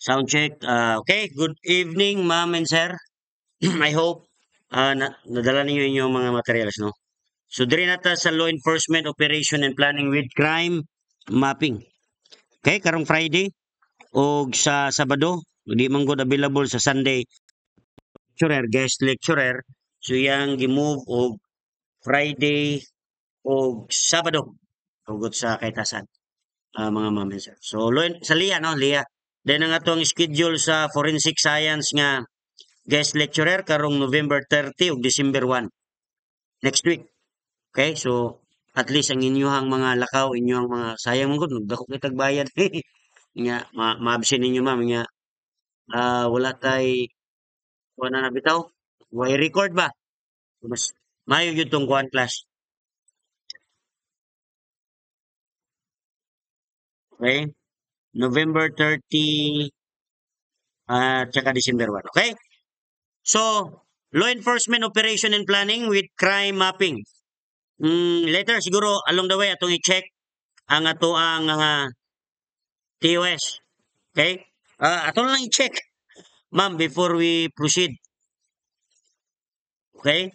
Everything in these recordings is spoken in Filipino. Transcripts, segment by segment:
Sound check. Okay, good evening, ma'am and sir. I hope nadala ninyo inyong mga materials, no? So, diri nata sa law enforcement operation and planning with crime mapping. Okay, karong Friday o sa Sabado, di man gud available sa Sunday lecturer, guest lecturer. So, yang gi-move og Friday o Sabado tugod sa kaitasan, mga ma'am and sir. So, sa LIA, no? LIA. Then ang atong schedule sa forensic science nga guest lecturer karong November 30 ug December 1 next week. Okay, so at least ang inyong mga lakaw, inyong mga sayang mong gud dako kitag bayad nga ma-absent ninyo ma'am nga wala tay wala na bitaw. Way record ba? Mas mayo gyud tong kuan class. Okay? November 30 tsaka December 1. Okay? So, law enforcement operation and planning with crime mapping. Later siguro along the way atong i-check ang ato ang TOS. Okay? Ato lang i-check, ma'am, before we proceed. Okay?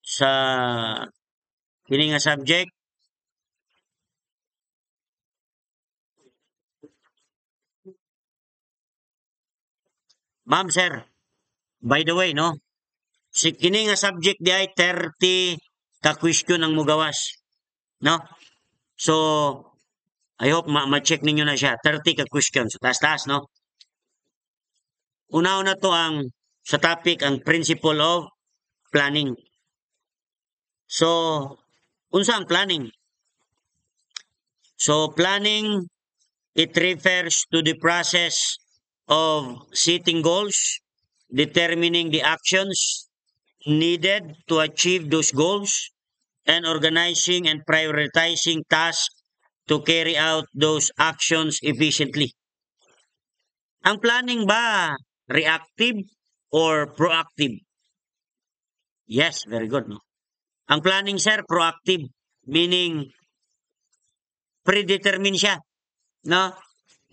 Sa kini nga subject. Ma'am, sir, by the way, no? Si kini nga subject di ay 30 ka question ang mugawas. No? So, I hope ma-check ninyo na siya. 30 ka questions. Taas-taas, no? Una-una to ang sa topic ang principle of planning. So, unsa ang planning? So, planning, it refers to the process of setting goals, determining the actions needed to achieve those goals, and organizing and prioritizing tasks to carry out those actions efficiently. Ang planning ba reactive or proactive? Yes, very good. No? Ang planning, sir, proactive. Meaning, predetermine siya. No?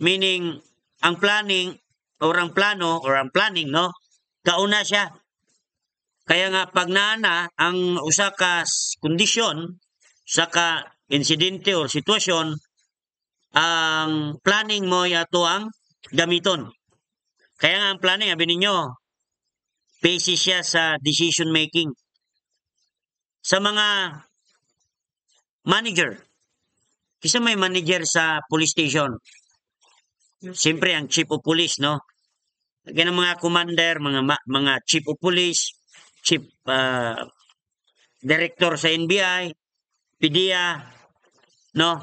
Meaning, ang planning or ang plano or ang planning, no? Kauna siya. Kaya nga pag naana ang usa ka kondisyon, usa ka insidente or sitwasyon, ang planning mo yato ang gamiton. Kaya nga ang planning, sabi ninyo, basis siya sa decision making. Sa mga manager, kisa may manager sa police station, siyempre ang chief of police, no? Kaya ng mga commander, mga chief of police, chief director sa NBI, PDEA, no?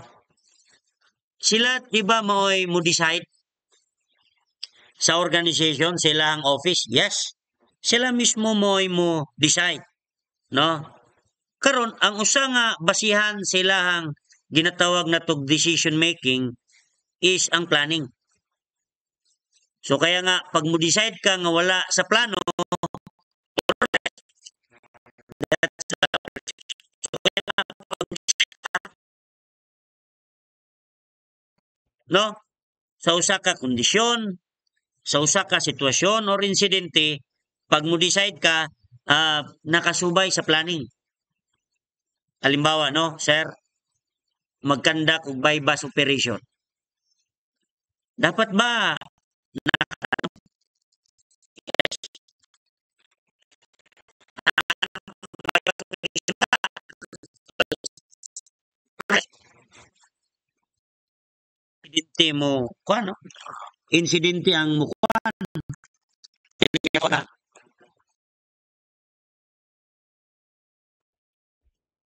Sila, diba, mo decide sa organization, sila ang office? Yes. Sila mismo mo decide, no? Karon ang usa nga basihan sila ang ginatawag na tog decision making is ang planning. So kaya nga pag mo decide ka nga wala sa plano, no? Sa usa ka kondisyon, sa usa ka sitwasyon or insidente, pag mo decide ka, nakasubay sa planning. Halimbawa, no, sir, magkandak og bypass operation. Dapat ba insidente mo, kuano? Insidente ang mukuan.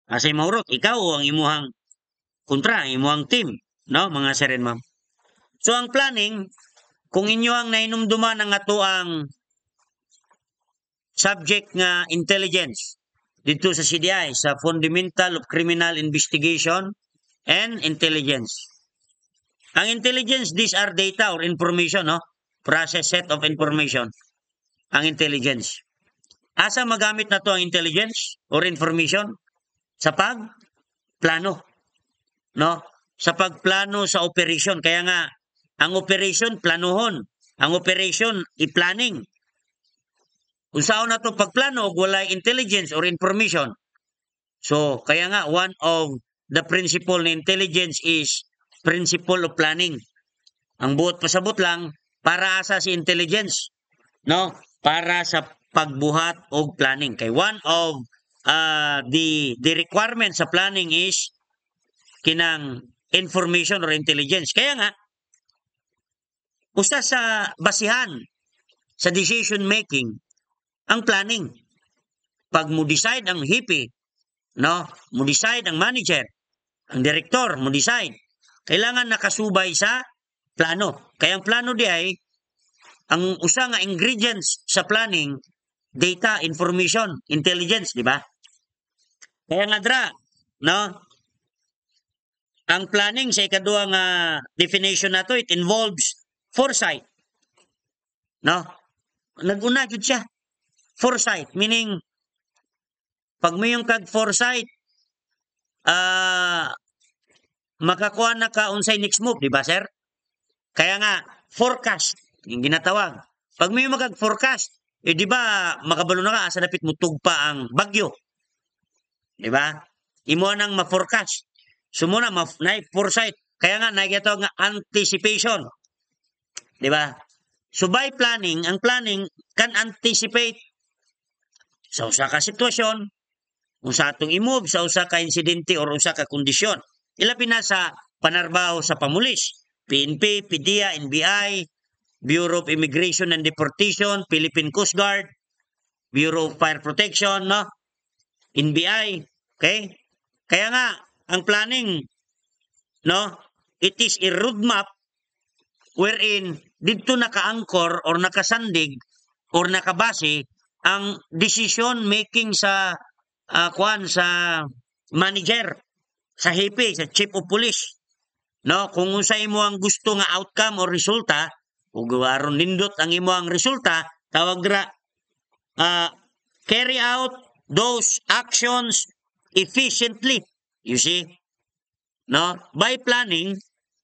Asay mahurot, ikaw o ang imuhang kontra, ang imuhang team, no, mga sir and ma'am. So ang planning, kung inyo ang nainumduman ang ato ang subject nga intelligence dito sa CDI, sa Fundamental of Criminal Investigation and Intelligence. Ang intelligence, these are data or information, no? Process set of information. Ang intelligence. Asa magamit na to ang intelligence or information? Sa pagplano, no? Sa pagplano sa operation. Kaya nga, Ang operation, planuhon. Ang operation, i-planning. Kung saan na ito pagplano, wala intelligence or information. So, kaya nga, one of the principle ng intelligence is principle of planning. Ang buot pasabot lang, para asa si intelligence, no? Para sa pagbuhat o planning. Kay one of the requirement sa planning is kinang information or intelligence. Kaya nga, usa sa basihan sa decision making ang planning. Pag mo decide ang hipi, no? Mo decide ang manager, ang direktor, mo decide. Kailangan nakasubay sa plano. Kaya ang plano di ay ang usa nga ingredients sa planning, data, information, intelligence, di ba? Kaya nga dra, no? Ang planning sa ikaduha nga definition nato, it involves foresight. No? Naguna jud siya. Foresight, meaning pag may yung kag foresight, makakuha na ka unsay next move, di ba, sir? Kaya nga, forecast, yung ginatawag. Pag may magag-forecast, di ba, makabalo na ka, asa napit mo tugpa ang bagyo. Di ba? Imo nang ma-forecast. So muna, foresight. Kaya nga, nakikita nga anticipation. Di ba? So by planning, ang planning can anticipate sa usa ka sitwasyon, kung sa atong i-move sa usa ka insidente or usa ka kondisyon. Ilabi na sa panarbaho sa pamulis, PNP, PDEA, NBI, Bureau of Immigration and Deportation, Philippine Coast Guard, Bureau of Fire Protection, no? NBI, okay? Kaya nga, ang planning, no? It is a roadmap wherein dito naka-anchor or nakasandig or nakabase ang decision making sa sa manager, sa hepe, sa chief of police. No, kung unsa imo ang gusto nga outcome or resulta, ug aron nindot ang imo ang resulta, tawag ra carry out those actions efficiently. You see? No, by planning,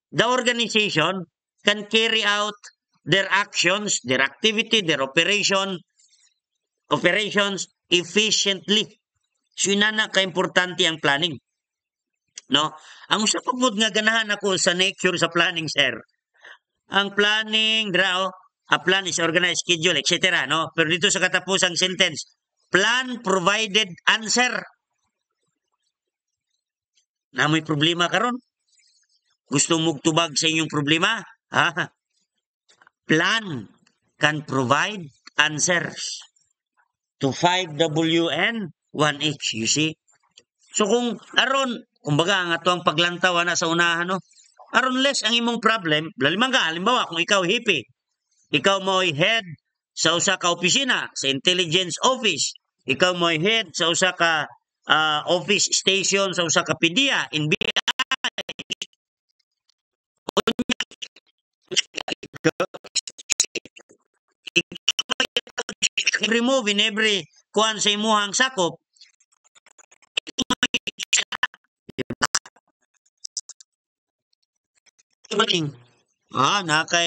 the organization can carry out their actions, their activity, their operations efficiently. So inana ka-importante ang planning. No? Ang usa pa pud nga ganahan ako sa nature sa planning, sir. Ang planning, a plan is organized, schedule, etc. No? Pero dito sa katapusang sentence, plan provided answer. Na may problema karon? Gusto mong tubag sa inyong problema? Plan can provide answers to 5WN 1H, you see? So kung aron, kumbaga ang ato ang paglantaw na sa unahan, no? Aron less ang imong problem, lalimang ka, halimbawa kung ikaw hipi, ikaw mo'y head sa usa ka opisina, sa intelligence office, ikaw mo'y head sa usa ka office station, sa usa ka PDEA, NBI, remove in every kuan sa imuhang sakop, nakay,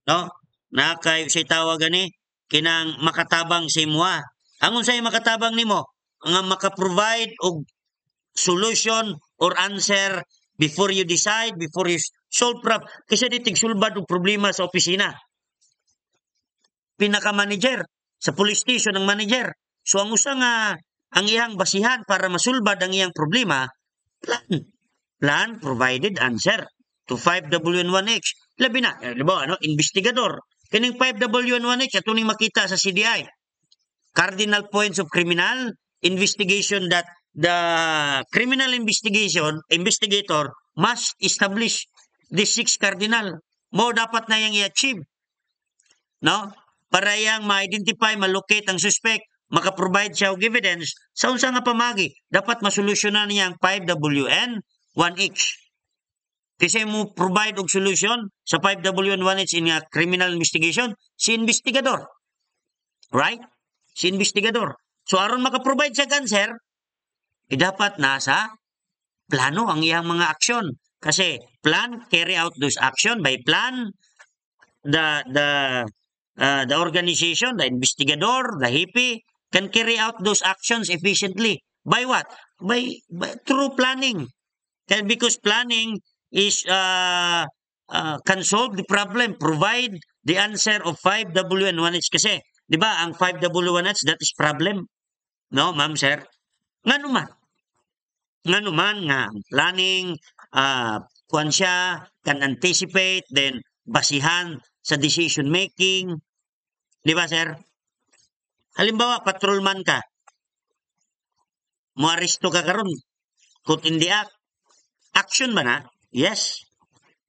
no? Nakay say tawag gani kinang makatabang sa imuha. Ang unsay makatabang nimo? Ang maka-provide og solution or answer before you decide, before you solve problem. Kasi di tigsulbad og problema sa opisina. Pinaka-manager sa police station ang manager. So ang usa nga ang iyang basihan para masulbad ang iyang problema, plan provided answer to 5WN1H. Labi na, diba, ano, investigador. Kining 5WN1H, ato ning makita sa CDI. Cardinal points of criminal investigation that the criminal investigator must establish these 6 cardinal. Mo dapat na yang i-achieve. No? Para yang ma-identify, ma-locate ang suspect, maka-provide siya og evidence sa unsa nga pamagi, dapat masolusyonan niya ang 5WN1H. Kasi mo provide og solution sa 5WN1H in a criminal investigation, si investigador. Right? Si investigador. So aron maka-provide siya answer, dapat nasa plano ang iyang mga aksyon. Kasi plan, carry out those action by plan, the organization, the investigador, the hippie can carry out those actions efficiently. By what? By through planning. Because planning is can solve the problem, provide the answer of 5W and 1H. Kasi, di ba, ang 5W and 1H, that is problem. No, ma'am, sir? Nga naman nga planning, kuan siya, can anticipate, then basihan sa decision making. Di ba, sir? Halimbawa, patrolman ka. Muaristo ka karon. Caught in the act. Action ba na? Yes.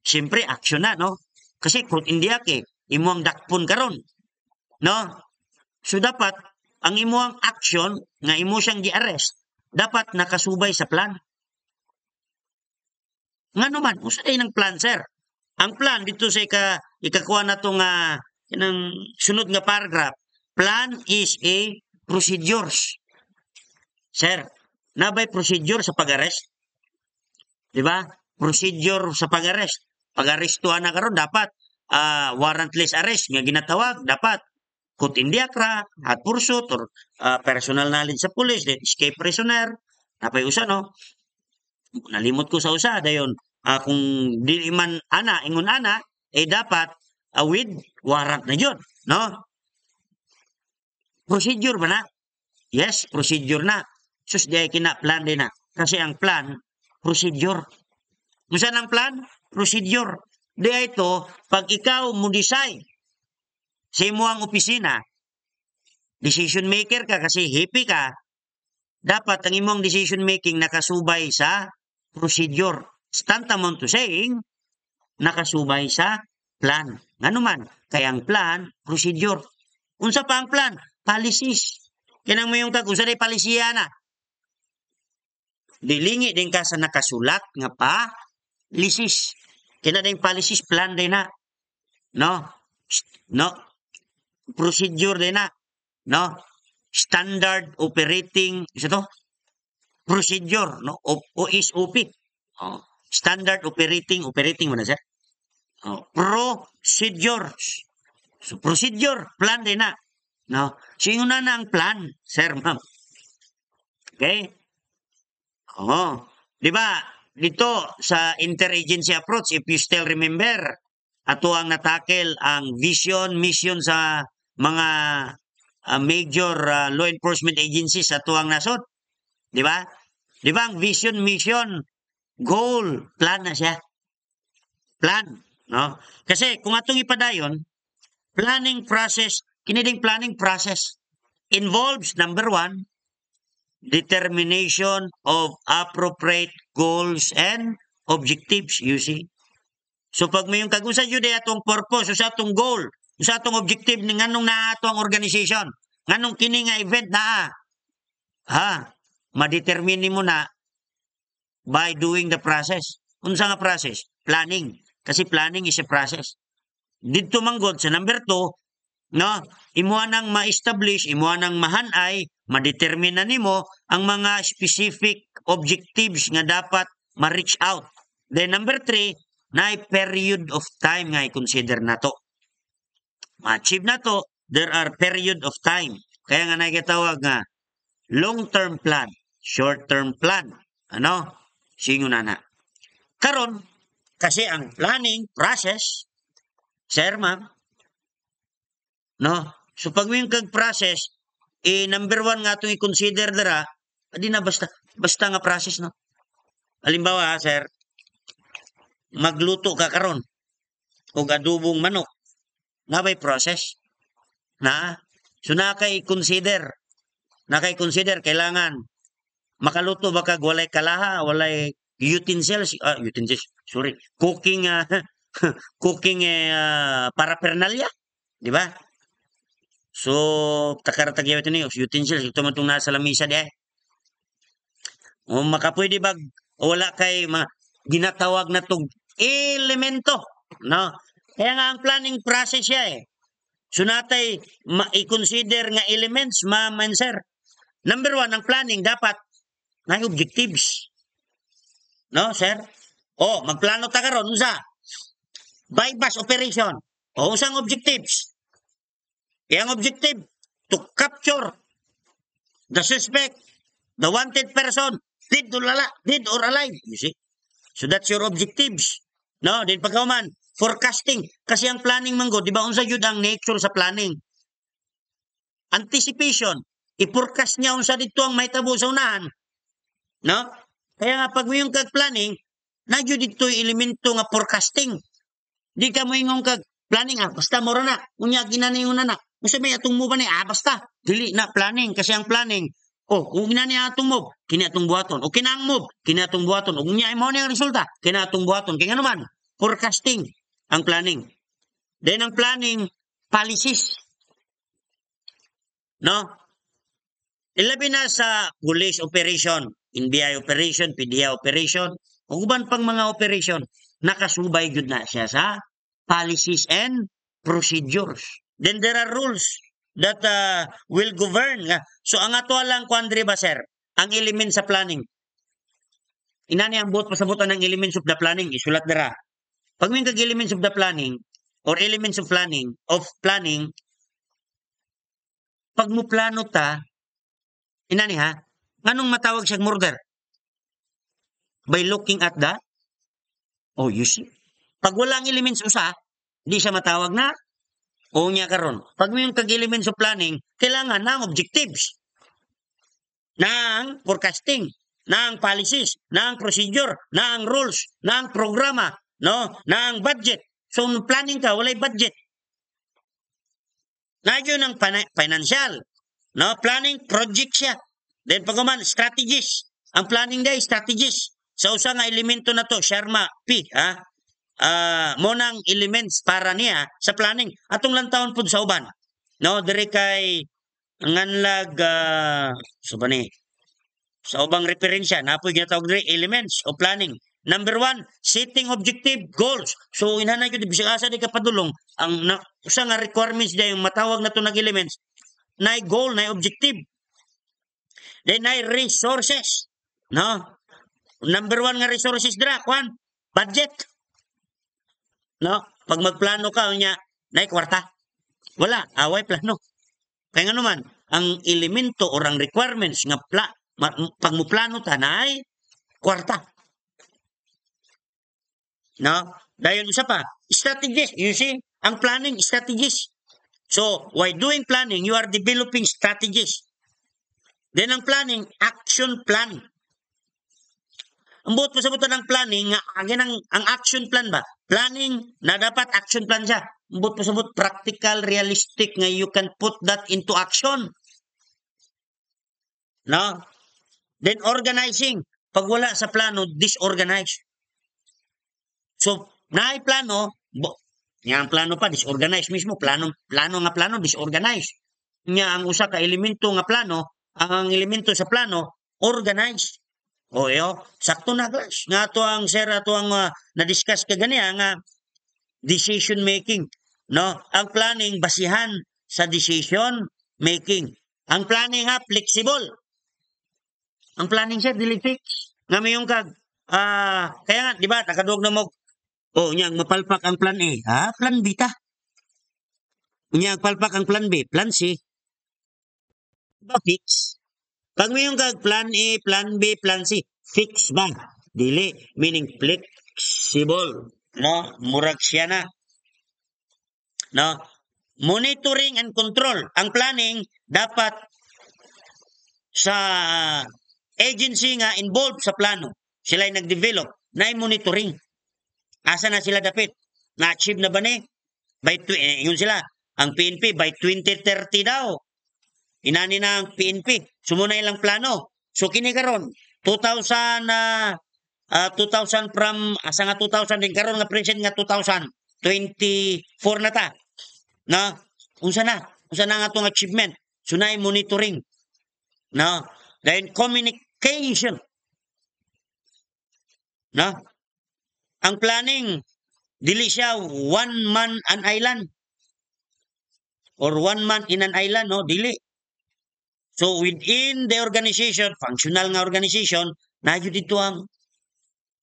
Siyempre, action na, no? Kasi caught in the act eh. Imuang dakpon karon. No? So, dapat, ang imuang action, nga imo siyang gi-arrest, dapat nakasubay sa plan. Nga naman, usa ay ng plan, sir. Ang plan, dito sa ikakuha na itong sunod nga paragraph, plan is a procedures. Sir, nabay procedure sa pag-arrest? Di ba? Procedure sa pag-arrest. Pag-arrestuhan na karon dapat warrantless arrest nga ginatawag, dapat caught in the act, hot pursuit, or personal knowledge sa police, then escape prisoner. Napay usa, no? Nalimot ko sa usa, dayon, kung di man ingon ana, dapat with warrant na yun, no? Procedure ba na? Yes, procedure na. Sus, di ay kina-plan din na. Kasi ang plan, procedure. Kung saan ang plan? Procedure. Di ay ito, pag ikaw mo decide sa imo ang opisina, decision maker ka kasi hippie ka, dapat ang imong decision making nakasubay sa procedure. Tantamount to saying, nakasubay sa plan. Nga naman, kaya ang plan, procedure. Unsa pa ang plan? Policies. Kinang mo yung unsa day palisiya na. Dilingi din ka sa nakasulat nga pa, lisis. Kina din policies, plan din na. No? No? Procedure din na. No? Standard operating, isa to? Procedure, no? O SOP. Oh. Standard operating mo na, sir? Oh. Procedures. So, procedure, plan din na. No? So, yun na ang plan, sir, ma'am. Okay? Oh. Di ba, dito sa interagency approach, if you still remember, ato ang natakel ang vision, mission sa mga major law enforcement agencies sa tuwang nasod. Di ba? Di ba ang vision, mission, goal, plan na siya. Plan. No? Kasi kung atong ipadayon, planning process, kiniding planning process involves, number 1, determination of appropriate goals and objectives, you see. So pag may yung kagusa yun atong purpose, sa atong goal, sa atong objective ni nganong na atong organization, nganong kini nga event na madetermine mo na by doing the process. Unsa nga process? Planning. Kasi planning is a process. Dito manggod sa number 2, no, imo nang ma-establish, imo nang mahanay, ma-determine na nimo ang mga specific objectives nga dapat ma-reach out. Then number 3, na period of time nga i-consider nato. Ma-achieve na to, there are period of time. Kaya nga nagitawag nga long-term plan, short-term plan. Ano? Singo na. Karon, kasi ang planning process, sir, ma'am, no? So pag may kag process, number 1 nga itong i-consider dara, di na basta nga process, no? Halimbawa, sir, magluto ka karon og adobong manok. Nga ba'y process? Na? So na kay consider, kailangan makaluto ba kag walay kalaha, walay utensils, cooking paraphernalia, di ba? So takaratagyawit ni utensils ito man tong nasa lamisa di ay. O makapwede ba wala kay ginatawag na tong elemento, no? Kaya nga ang planning process siya eh. So natay i-consider nga elements, ma'am and sir. Number 1, ang planning dapat may objectives. No, sir? O, magplano ta karon unsa? Bypass operation. O, unsang objectives? Yang objective, to capture the suspect, the wanted person, dead or alive. You see? So that's your objectives. No, din pagkauman, forecasting. Kasi ang planning manggo, di ba unsa yun ang nature sa planning? Anticipation. I-forecast niya unsa dito ang may tabo sa unahan. No? Kaya nga pag yung kag planning, nagyo dito elemento nga forecasting. Di ka mo ingong kag planning basta mora na. Unya ginani una na. Usa may atong mo ba ni basta dili na planning kasi ang planning kung ginani atong move, kini atong buhaton. O kinaang move, kini atong buhaton. O unya mo ni ang resulta, kini atong buhaton. Kaya nga naman, forecasting ang planning. Then ang planning policies. No? Ilabi na sa police operation, NBI operation, PDEA operation, o uban pang mga operation, nakasubay gud na siya sa policies and procedures. Then there are rules that will govern. So ang ato lang kuandre ba sir, ang element sa planning. Inani ang buot pasabutan ng elements of the planning, isulat dira. Pag may kag elements of the planning or elements of planning, pag mo plano ta, inani ha, nganong matawag siyang murder? By looking at the, you see. Pag walang elements usa, di siya matawag na, niya karon. Pag may kag-elements of planning, kailangan ng objectives, ng forecasting, ng policies, ng procedure, ng rules, ng programa, no, ng budget. So, planning ka, walay budget. Nagyo ng financial, no, planning, project siya. Then pagkuman, strategies. Ang planning day, strategies. Sa usa nga elemento na to, Sharma P, monang elements para niya sa planning. Atong lang taon po sa uban. No, dire kay nganlag sa ubang referensya, napoy ginatawag dire elements o planning. Number 1, setting objective goals. So inanay ko di bisag asa di kapadulong ang usa nga requirements day yung matawag na to nag elements. Nay goal, nay objective. Then nay resources. No? Number 1 nga resources dira, budget. No? Pag magplano ka unya, nay kwarta. Wala, away plano. Kaya nga naman, ang elemento or ang requirements nga pag mo plano ta nay kwarta. No? Dayon isa pa, strategies. You see, ang planning strategies. So, while doing planning, you are developing strategies. Then ang planning, action plan. Ang buot pasabutan ng planning, ang action plan ba? Planning na dapat action plan siya. Ang buot pasabot, practical, realistic nga you can put that into action. No? Then organizing. Pag wala sa plano, disorganized. So, naay plano, ang plano pa, disorganized mismo. Plano, disorganized. Ang usa ka elemento nga plano, ang elemento sa plano, organized. Sakto na class. Nga to ang sir, ato ang na-discuss ka ganiya nga decision making. No? Ang planning, basihan sa decision making. Ang planning flexible. Ang planning sir, dili fix. Nga mayong kag, kaya nga, di ba, nakadog na mo, niyang mapalpak ang plan A. Plan B ta. Niyang palpak ang plan B, plan C. Ba fix? Pag mayong kag plan A, plan B, plan C, fix ba? Dili, meaning flexible. No? Murag siya na. No? Monitoring and control. Ang planning, dapat sa agency nga involved sa plano. Sila ay nag-develop na monitoring. Asa na sila dapit? Na-achieve na ba ni? Yun sila. Ang PNP, by 2030 daw. Inani na ang PNP. Sumuna ilang plano. So, kini karon 2000 from, asa nga 2000 din karon nga present nga 2024 na ta. Na, unsa na nga itong achievement. So, na monitoring. No? Then, communication. No? Ang planning, dili siya one man an island. Or one man in an island, no? Dili. So, within the organization, functional nga organization, na yun dito ang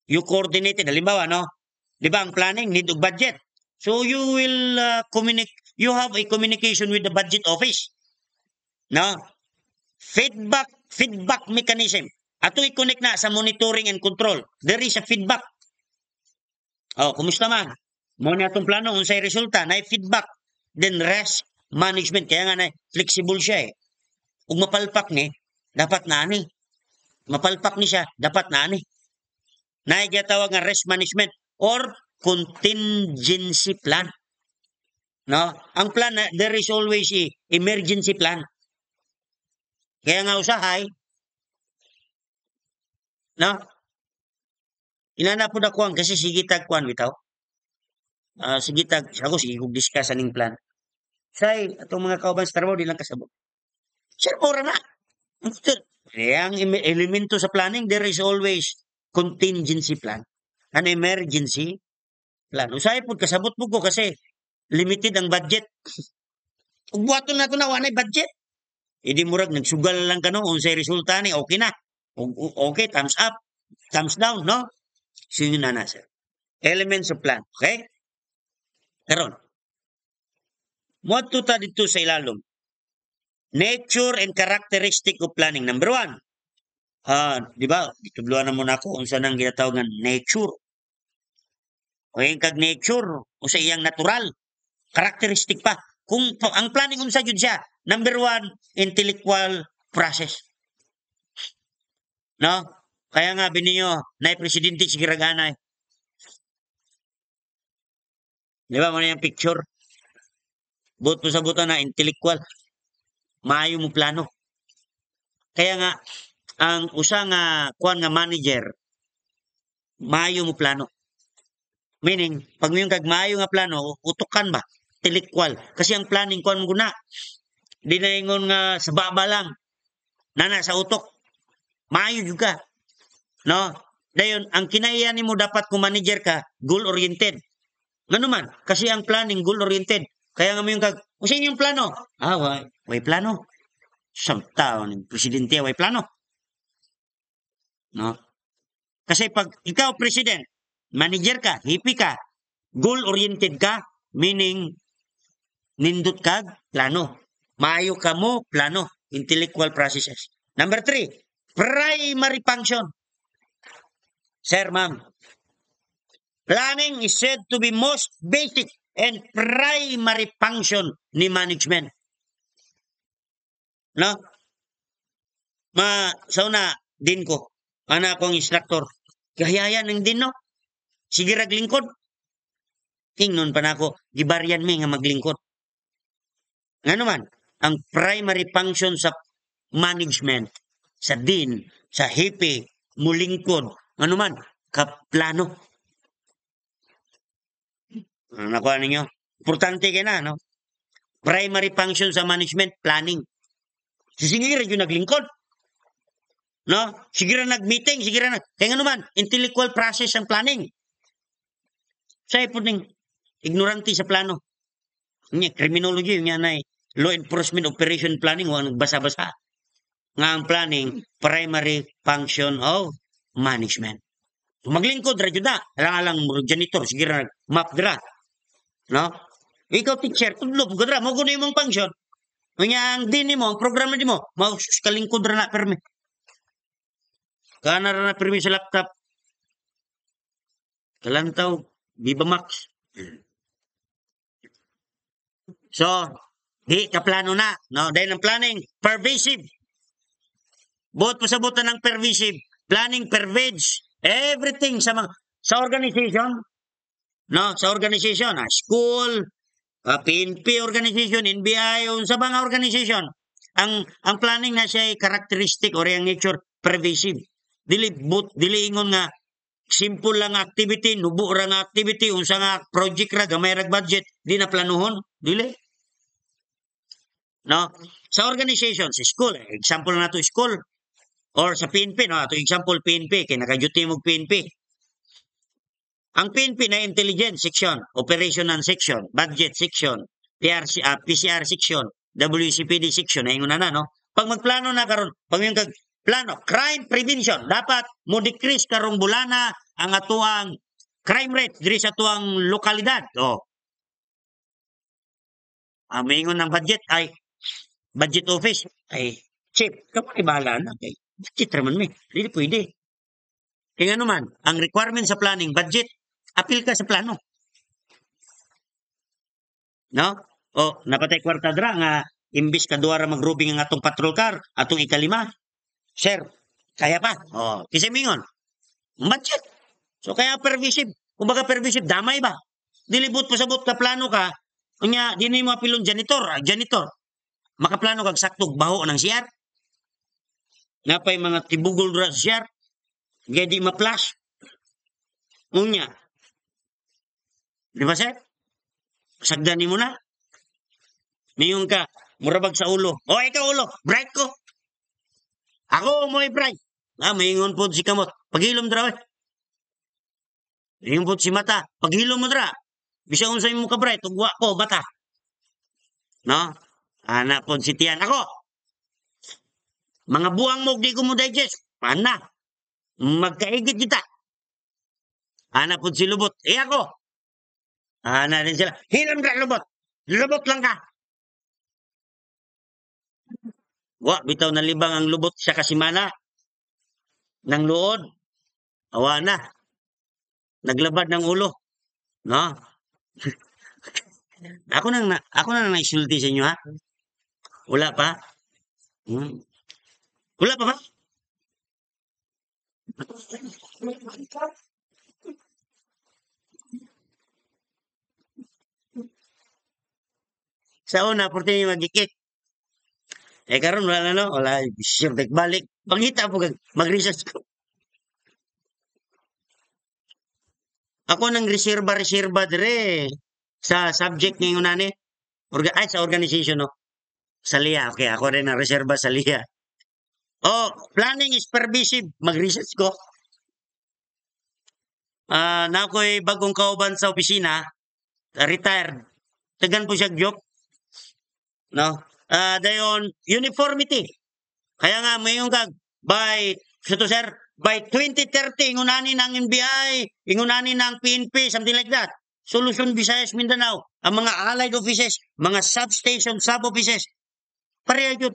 you coordinated. Halimbawa, no? Di ba, ang planning need of budget. So you will you have a communication with the budget office. No? Feedback mechanism. Ato i-connect na sa monitoring and control. There is a feedback. Oh, kumusta man? Mo na atong plano unsay resulta, na feedback. Then risk management, kaya nga na flexible siya eh. Ug mapalpak ni, dapat na ani. Mapalpak ni siya, dapat na ani. Na tawag nga risk management or contingency plan. No? Ang plan, there is always a emergency plan. Kaya nga usahay, no? Inana po na kuwan kasi sige tag kuwan bitaw. Sige tag, ako sige kong discuss aning plan. Say, atong mga kauban sa trabaho, di lang kasabot. Sir, pura na. Ang elemento sa planning, there is always contingency plan. An emergency plan. Usahay po, kasabot po ko kasi limited ang budget. Ugbuhaton na ito na, wanay budget. Hindi murag, nagsugal lang ka no, unsay resulta ni, okay na. Okay, thumbs up, thumbs down, no? So yun na sir. Elements of plan, okay? Karon. Moto ta dito sa ilalom. Nature and characteristic of planning. Number 1. Di ba? Itubluan na muna ako unsa nang ginatawag nga nature. O yung kag nature, o sa iyang natural. Characteristic pa. Kung ang planning unsa jud siya, number 1, intellectual process. No? Kaya nga bininyo, na presidente si Giraganay. Di ba mo na yung picture? Buto sa buto na intellectual. Maayo mo plano. Kaya nga, ang usa nga kuan nga manager, maayo mo plano. Meaning, pag yung kag maayo nga plano, utukan ba? Intellectual. Kasi ang planning kuan mo guna. Di na ingon nga sa baba lang. Nana sa utok. Maayo juga. No? Dayon, ang kinaiyan mo dapat kung manager ka, goal-oriented. Ngano man? Kasi ang planning, goal-oriented. Kaya nga mo yung kag, o sa inyong plano? Way plano. Samtao ng presidente, way plano. No? Kasi pag ikaw president, manager ka, hippie ka, goal-oriented ka, meaning nindot kag plano. Maayo ka mo, plano. Intellectual processes. Number 3, primary function. Sir, ma'am. Planning is said to be most basic and primary function ni management. No? Sauna, din ko. Ana akong instructor. Kahayayan ng din, no? Sige raglingkod. Tingnon pa na ako, gibaryan mi nga maglingkod. Nga naman, ang primary function sa management, sa din, sa hippie, mulingkod, ano man, kaplano. Nakuha ninyo? Importante ka na, no? Primary function sa management, planning. Sige rin yung naglingkod. No? Sige rin nag-meeting, sige rin kaya nga naman, intellectual process ang planning. Sa'yo po ning ignorante sa plano. Criminology, yung yan ay law enforcement operation planning, huwag nagbasa-basa. Nga ang planning, primary function of management. Maglingkod, radyo na. Alang-alang janitor, sige rin map dra. No? Ikaw teacher, tudlo mo dra, mo kuno imong function. Ang din mo, ang programa di mo, kalingkod ra na permi. Kana ra na permi sa laptop. Kalantaw, Viva Max. So, di kaplano na, no? Dahil ang planning, pervasive. Buot po sa buta ng pervasive. Planning pervades everything sa organization. No, sa organization, school, PNP organization, NBI, sa mga organization. Ang planning na siya ay characteristic or yung nature pervasive. Dili ingon nga simple lang activity, nubo ra nga activity, unsa nga project ra gamay ra budget, di na planuhon, dili. No, sa organization, sa school, example na to school or sa PNP, no, ato example PNP kay naka-duty mo PNP. Ang PNP na intelligence section, operational section, budget section, PCR section, WCPD section, na ingon na, no? Pag magplano na karon, pag yung plano, crime prevention. Dapat mo decrease karong bulana ang atuang crime rate diri sa atuang lokalidad. Maingon ng budget ay budget office ay chief, kapag bahala na kay budget raman mi. Dili pwede. Kaya naman, ang requirement sa planning, budget, appeal ka sa plano. No? Napatay kwarta dra nga imbis ka duwa ra magrubing ang atong patrol car, atong ikalima. Sir, kaya pa. Kasi mingon. Budget. So kaya pervasive. Kumbaga pervasive, damay ba? Dilibot pa sabot ka plano ka, kunya dinhi mo apilon janitor. Makaplano kag saktog baho ng CR. Napay mga tibugol dra sa CR. Gaya di ma-flash. Unya. Di ba, sir? Sagdani mo na. Mayroon ka, murabag sa ulo. Ikaw ulo, bright ko. Ako mo'y bright. Mayroon po si kamot. Paghilom dra, mayroon po si mata. Paghilom mo dra. Bisa kung sa'yo mo ka bright, tugwa ko, bata. No? Anak po si Tiyan. Ako. Mga buwang mo, di ko mo digest. Pana. Magkaigit kita. Anak po si Lubot. Ako. Anak din sila. Hilam ka, Lubot. Lubot lang ka. Bitaw na libang ang Lubot siya kasimana. Nang luod. Awa na. Naglabad ng ulo. No? Ako nang naisulti sa inyo, ha? Wala pa? Wala pa ba? Sa una, porte niyo magikik. Karon wala na, no? Wala. Sure, balik. Pangita po, mag-research ko. Ako nang reserba dire sa subject ngayon nani. Sa organization, no? Sa LIA. Okay, ako rin ang reserba sa LIA. Planning is pervasive. Mag-research ko. Na ako'y bagong kauban sa opisina, retired. Tagan po siya joke. No? Dayon, uniformity. Kaya nga, mayroon kag, by 2030, ingunanin ng NBI, ingunanin ng PNP, something like that. Solution Visayas Mindanao, ang mga allied offices, mga substation, sub-offices, pareha yun,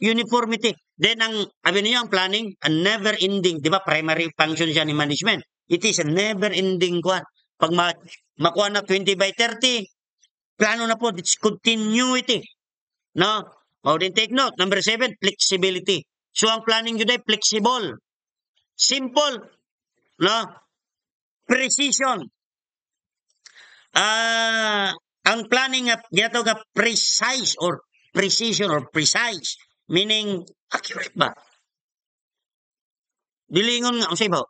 uniformity. Then, sabi niyo, ang planning, a never-ending, di ba, primary function siya ni management. It is a never-ending kwan. Pag makuha na 20 by 30, plano na po, it's continuity. No? Then take note. Number 7, flexibility. So, ang planning yun ay flexible. Simple. No? Precision. Ang planning ginatawag precise or precision or precise. Meaning, accurate ba? Dilingon nga, usay ba?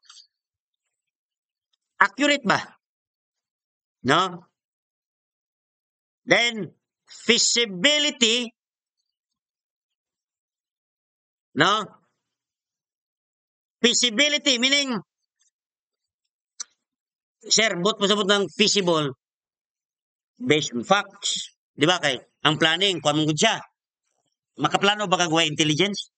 Accurate ba? No? Then, feasibility, no? Feasibility, meaning, sir, but pasabot ng feasible based on facts. Di ba kay? Ang planning, kung mong siya. Makaplano ba kagawa intelligence?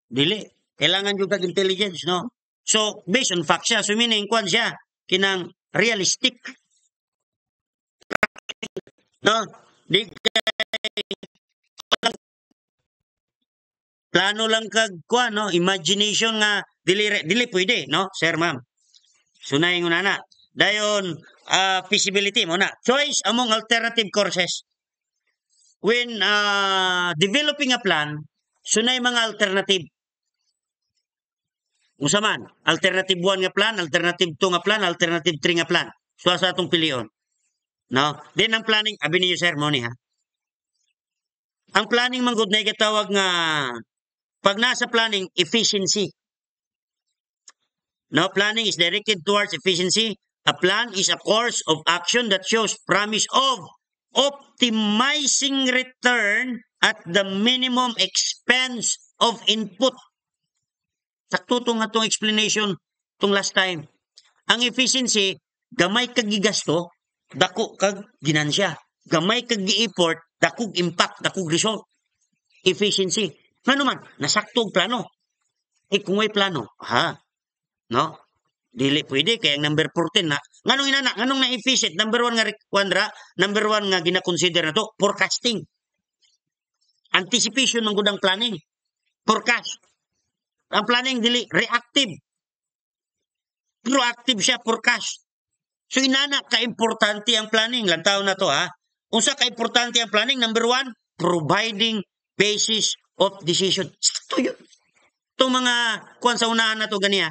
Dili. Kailangan yung kag-intelligence, no? So, based on facts siya. So, meaning, kung siya, kinang realistic. No? Di plano lang kag kuan, no? Imagination nga dili pwede, no? Sir, ma'am. Sunayin una na. Dayon feasibility mo na. Choice among alternative courses. When developing a plan, sunay mga alternative. Unsa man? Alternative 1 nga plan, alternative 2 nga plan, alternative 3 nga plan. So sa atong pilion. No? Then ang planning, abi niyo sir mo ni ha. Ang planning man gud na gitawag nga pag nasa planning, efficiency. No, planning is directed towards efficiency. A plan is a course of action that shows promise of optimizing return at the minimum expense of input. Sakto nga itong explanation itong last time. Ang efficiency, gamay kag gigasto, dako kag ginansya. Gamay kag gi-effort, dakog impact, dakog result. Efficiency. Ano man, nasakto plano. kung may plano, no? Dili pwede kay ang number 14 na nganong inana nganong na-efficient number 1 nga Quandra, number 1 nga gina-consider na to forecasting. Anticipation ng gudang planning. Forecast. Ang planning dili reactive. Proactive siya forecast. So inana ka-importante ang planning. Lantaw na to Unsa ka-importante ang planning? Number 1, providing basis of decision. Ito yun. Itong mga kuwan sa unahan na to ganiya.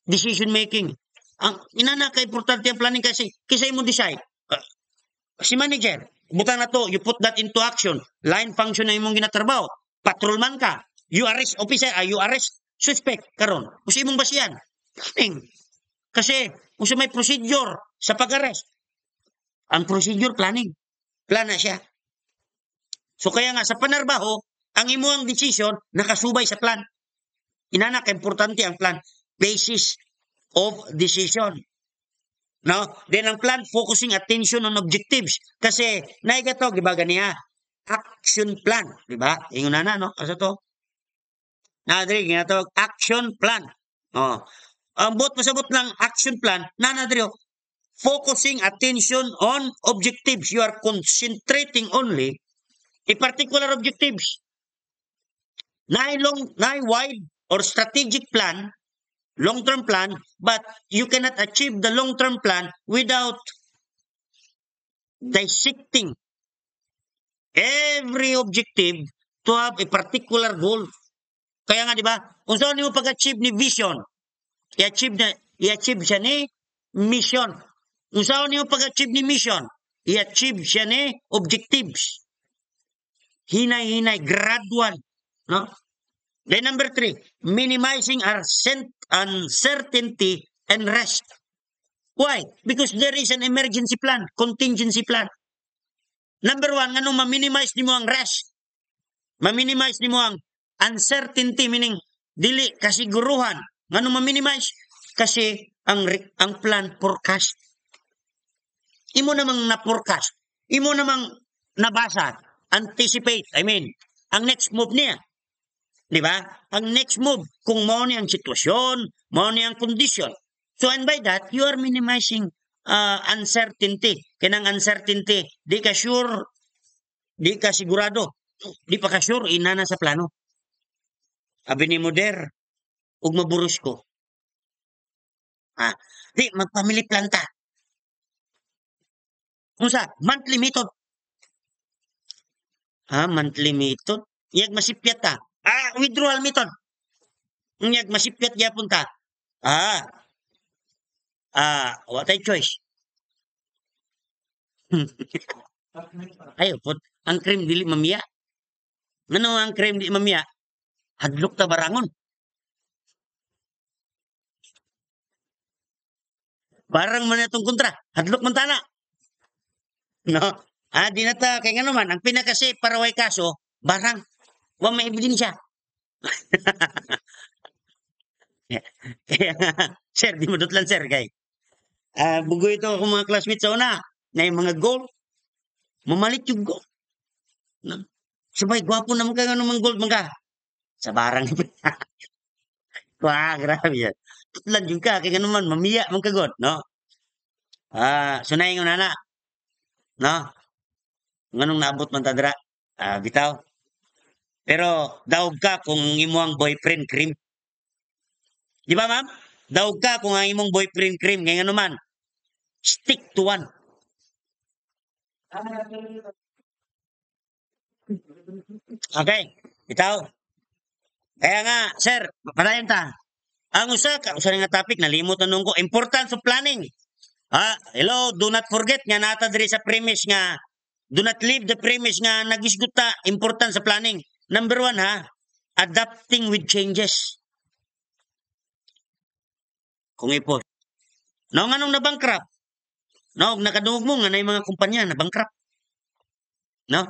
Decision making. Ang inana ka-importante ang planning kasi mo decide. Si manager, butang na to, you put that into action. Line function na imong ginatrabaho. Patrolman ka. You arrest officer, you arrest suspect karon. Usa imong basihan. Planning. Kasi usa may procedure sa pag-arrest. Ang procedure planning. Plana siya. So kaya nga sa panarbaho, ang imuang decision nakasubay sa plan. Inana ka-importante ang plan. Basis of decision. No? Then ang plan, focusing attention on objectives. Kasi, naigato, di ba ganiya? Action plan. Di ba? Ingon na, no? Asa to? Nadri, ginatawag action plan. Ang pasabot ng action plan, nanadri, focusing attention on objectives. You are concentrating only a particular objectives. Nai wide or strategic plan, long-term plan, but you cannot achieve the long-term plan without dissecting every objective to have a particular goal. Kaya nga, di ba? Kung saan mo pag-achieve ni vision, i-achieve siya ni mission. Kung saan mo pag-achieve ni mission, i-achieve siya ni objectives. Hinay-hinay, gradual. No? Then number 3, minimizing uncertainty and rest. Why? Because there is an emergency plan, contingency plan. Number 1, anong ma-minimize nimo ang rest? Ma-minimize nimo ang uncertainty, meaning dili kasiguruhan. Anong ma-minimize? Kasi ang plan forecast. Imo namang na-forecast. Imo namang nabasa. Anticipate. Ang next move niya. Di ba? Ang next move, kung mao ni ang sitwasyon, mao ni ang condition. So, and by that, you are minimizing uncertainty. Kanang uncertainty, di ka sure, di ka sigurado, di pa ka sure, inana sa plano. Abi ni Moder, ug maburos ko. Di, magpamili planta. Unsa? Monthly method. Monthly method? Iyag masipyat ta. Withdrawal method. Iyag masipyat gyapon ta. What I choice? Ayo, ang cream dili mamiya. Ngano ang cream dili mamiya? Hadlok ta barangon. Barang man itong kontra. Hadlok man tana. No? Di na ta, kaya nga naman, ang pinakasi para way kaso, barang. Wa may ebidensya. Kaya sir, di madutlan sir, kay. Bugo ito akong mga classmates sa una, na yung mga goal, mamalit yung goal. No? Sabay, gwapo naman ka nga naman goal, mga. Sa barang. Grabe yan. Tutlan yung ka, kaya nga naman, mamiya, mga kagot, no? Sunayin ko na. No? Nganong naabot man tadra? Bitaw. Pero daog ka kung imong boyfriend cream. Di ba, ma'am? Daog ka kung ang imong boyfriend cream. Ngayon naman, stick to one. Okay. Bitaw. Kaya nga, sir, padayon ta. Ang usa nga topic, nalimot na ko. Importance of planning. Hello, do not forget nga nata diri sa premise nga do not leave the premise nga nagisgot ta importance sa planning. Number 1 adapting with changes. Kung ipo. No, nganong na-bankrupt? No, nakadungog mo nga na yung mga kumpanya na-bankrupt. No?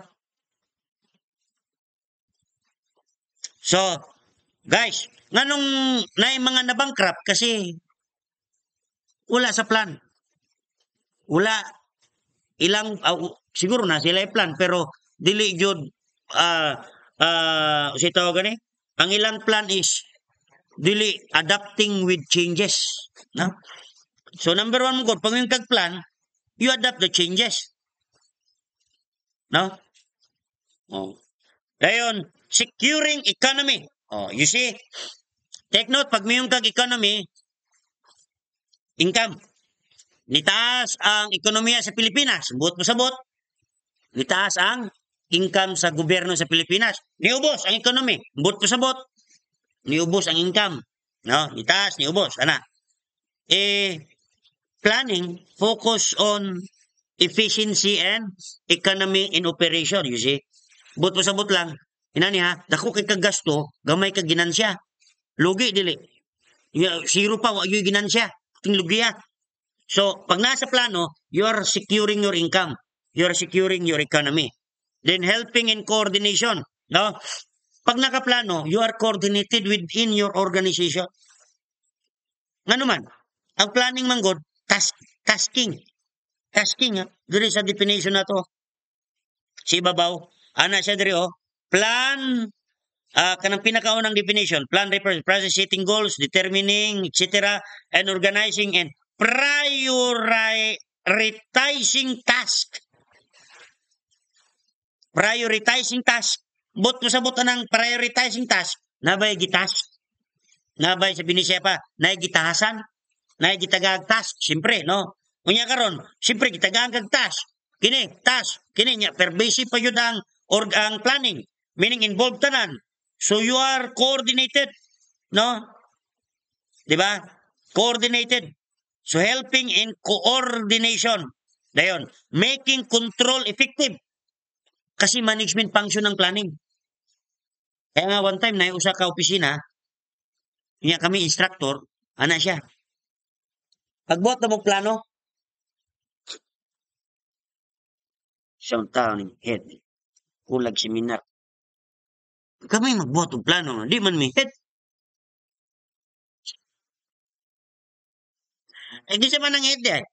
So, guys, nganong na yung mga na-bankrupt kasi wala sa plan. Wala ilang siguro na sila yung plan pero dili jud si tawag gani ang ilang plan is dili adapting with changes. No? So number one mo pag yung kag-plan, you adapt the changes. No? Oh. Dayon, securing economy. Oh, you see? Take note, pag mayroong kag-economy, income. Nitaas ang ekonomiya sa Pilipinas. Buot mo sabot. Nitaas ang income sa gobyerno sa Pilipinas. Niubos ang economy. Buot mo sabot. Niubos ang income. No? Nitaas, niubos. Ana. Planning, focus on efficiency and economy in operation. You see? Buot mo sabot lang. Inani ha, dako kay kagasto, gamay kag ginansya. Lugi dili. Zero pa, wag yung ginansya. Ting lugi ha. So, pag nasa plano, you are securing your income. You are securing your economy. Then helping in coordination. No? Pag nakaplano, you are coordinated within your organization. Nga naman, ang planning man god, tasking. Tasking, ha? Diri sa definition na to. Si Babaw, ana siya diri, oh. Plan, kanang pinakaunang definition, plan refers process setting goals, determining, etc., and organizing and prioritizing task. Prioritizing task. Bot mo sa buto ng prioritizing task, nabay gitask. Nabay sa binisya pa, naigitahasan, naigitagag task, siyempre, no? Unya karon, siyempre, gitagag task. Kini, task, kini niya, pervasive pa yun ang planning. Meaning involved tanan. So you are coordinated, no? Diba? Coordinated. So helping in coordination. Dayon, making control effective. Kasi management function ng planning. Kaya nga one time na usa ka opisina, niya kami instructor, ana siya. Pagbuhat na mo plano, siyang tao ni head, kulag seminar. Kami magbuhat ng plano, di man may head. Di siya man ang head eh.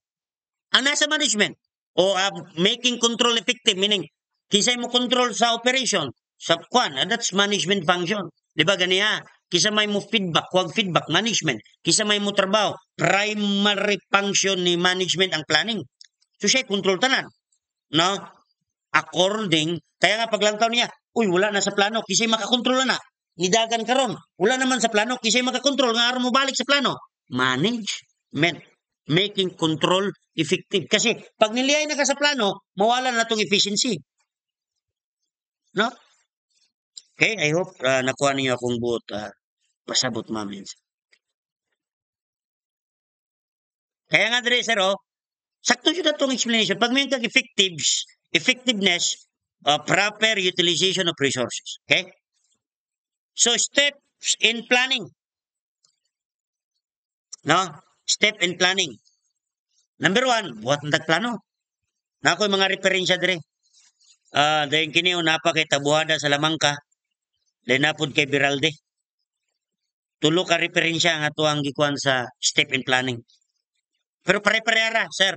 Ang nasa management, o making control effective, meaning, kisay mo control sa operation, sa kwan, that's management function. Di ba ganiya? Kisa may mo feedback, huwag feedback, management. Kisa may mo trabaho, primary function ni management ang planning. So siya control tanan. No? According, kaya nga paglantaw niya, uy, wala na sa plano, kisay makakontrol na. Nidagan karon, wala naman sa plano, kisay makakontrol, nga araw mo balik sa plano. Management. Making control effective. Kasi pag niliyay na ka sa plano, mawala na itong efficiency. No? Okay, I hope nakuha niyo akong buot. Pasabot mamin. Kaya nga dre, sir, sakto yun na itong explanation. Pag may effectiveness, proper utilization of resources. Okay? So, steps in planning. No? Step in planning. Number one, buhat ng tagplano. Na ako yung mga referensya dre. Dahil kini unapa kay Tabuada sa Lamangka. Dahil napod kay Biralde. Tulo ka referensya nga to ang gikuan sa step in planning. Pero pare-parehara, sir.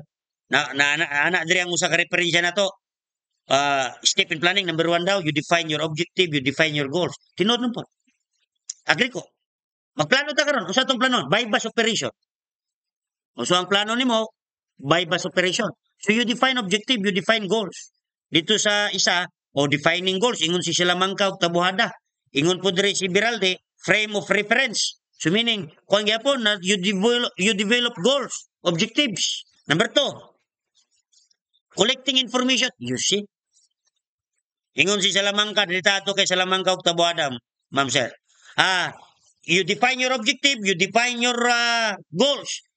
Anak diri ang usa ka referensya na to. Step in planning, number one daw, you define your objective, you define your goals. Tinod nun po. Agree ko. Magplano ta karon, usa tong plano, bypass operation. So ang plano nimo, bypass operation. So you define objective, you define goals. Dito sa isa, defining goals, ingon si Silamangka ug Tabuada. Ingon po diri si Biralde, frame of reference. So meaning, kung gyapon na you develop goals, objectives. Number two, collecting information. You see? Ingon si Silamangka, dito kay Silamangka ug Tabuada, ma'am sir. You define your objective, you define your goals.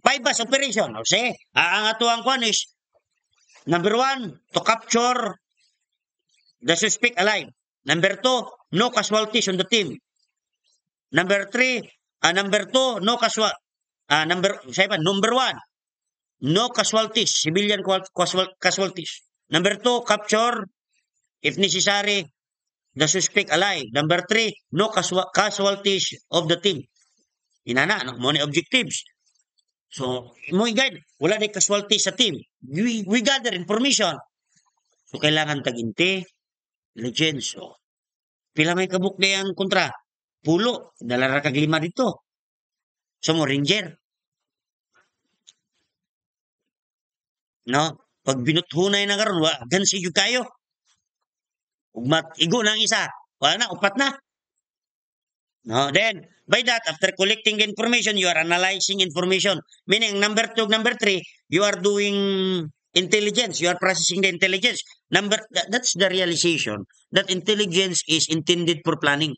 Bypass operation. Say, ang atuang kwan is, number one, to capture the suspect alive. Number two, no casualties on the team. Number two, no number one, no casualties, civilian casualties. Number two, capture, if necessary, the suspect alive. Number three, no casualties of the team. Inana, mo ni objectives. So, mo guide, wala na casualty sa team. We gather information. So, kailangan taginti, legends. So, pila may kabuk na yung kontra? pulo, dala ra kag 5 dito. So mo ranger, no? Pag binuthunay na karon, wa gansi gyud kayo. Ug igo na ang isa, wala na, upat na. No, then by that, after collecting the information, you are analyzing information. Meaning number 2, number 3, you are doing intelligence. You are processing the intelligence. That's the realization that intelligence is intended for planning.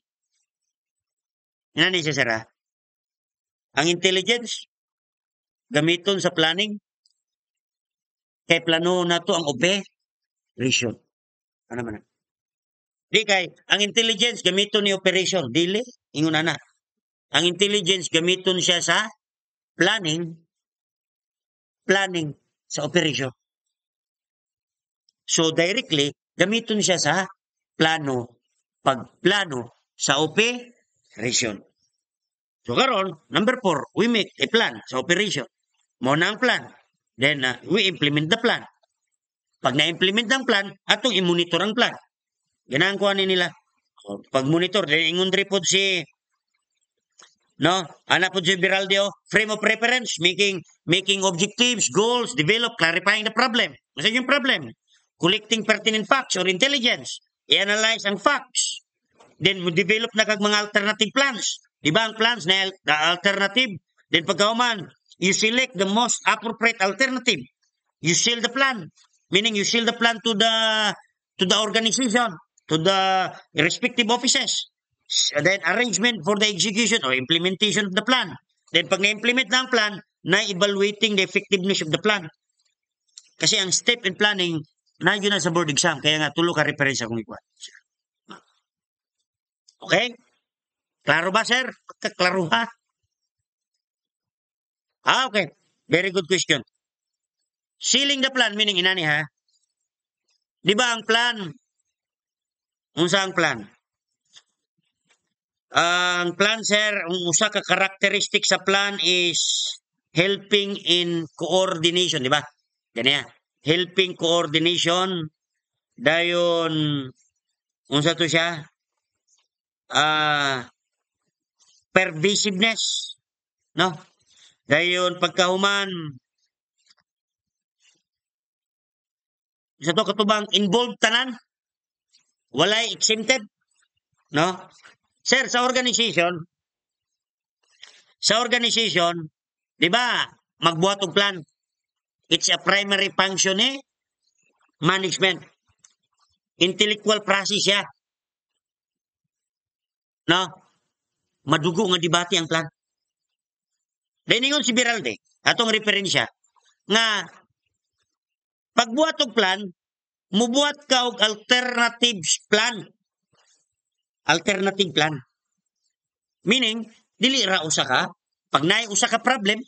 Yan ni sir, ha? Ang intelligence gamiton sa planning. Kay plano na to ang operation. Ano man? Di kay ang intelligence gamiton ni operation, dili ingon ana. Ang intelligence gamiton siya sa planning sa operation. So directly gamiton siya sa pagplano sa operation. So karon, number 4, we make a plan sa operation. Mo na ang plan. Then we implement the plan. Pag na-implement ang plan, atong i-monitor ang plan. Ganaan ko nila. Pag monitor, then ingon report si ana po si Beraldio, frame of reference, making objectives, goals, develop, clarifying the problem. Masa yung problem? Collecting pertinent facts or intelligence. I-analyze ang facts. Then mo develop na kag mga alternative plans. Di ba ang plans na alternative? Then pagkauman, you select the most appropriate alternative. You sell the plan. Meaning you sell the plan to the organization, to the respective offices. Then arrangement for the execution or implementation of the plan. Then pag na-implement na ang plan, na-evaluating the effectiveness of the plan. Kasi ang step in planning, na yun na sa board exam. Kaya nga, tulo ka reference akong ikuha. Okay? Klaro ba, sir? Klaro ha? Okay. Very good question. Sealing the plan, meaning inani ha? Di ba ang plan? Unsa ang plan? Ang plan, sir, ang usa ka characteristic sa plan is helping in coordination, di ba? Ganyan. Helping coordination. Dayon, unsa to siya? Pervasiveness. No? Dayon, pagkahuman, sa to katubang involved tanan, walay exempted, no? Sir, sa organization, di ba, magbuhat og plan. It's a primary function management. Intellectual process siya. No? Madugo nga debate ang plan. Diningon si Beralde, atong referensya, nga pagbuhat og plan, mubuhat ka og alternative plan. Alternative plan. Meaning, dili ra usa ka, pag naay usa ka problem,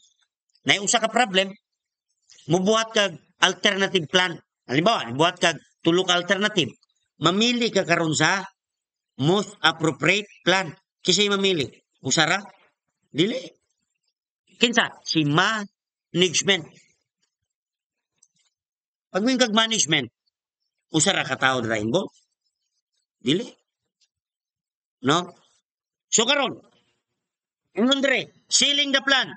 mubuhat kag alternative plan. Halimbawa, mubuhat kag tulo ka alternative. Mamili ka karon sa most appropriate plan. Kisay mamili? Usa ra? Dili. Kinsa? Si management. Pag kag management, usa ra ka tawo dira involved? Dili. No? So karon, sealing the plan.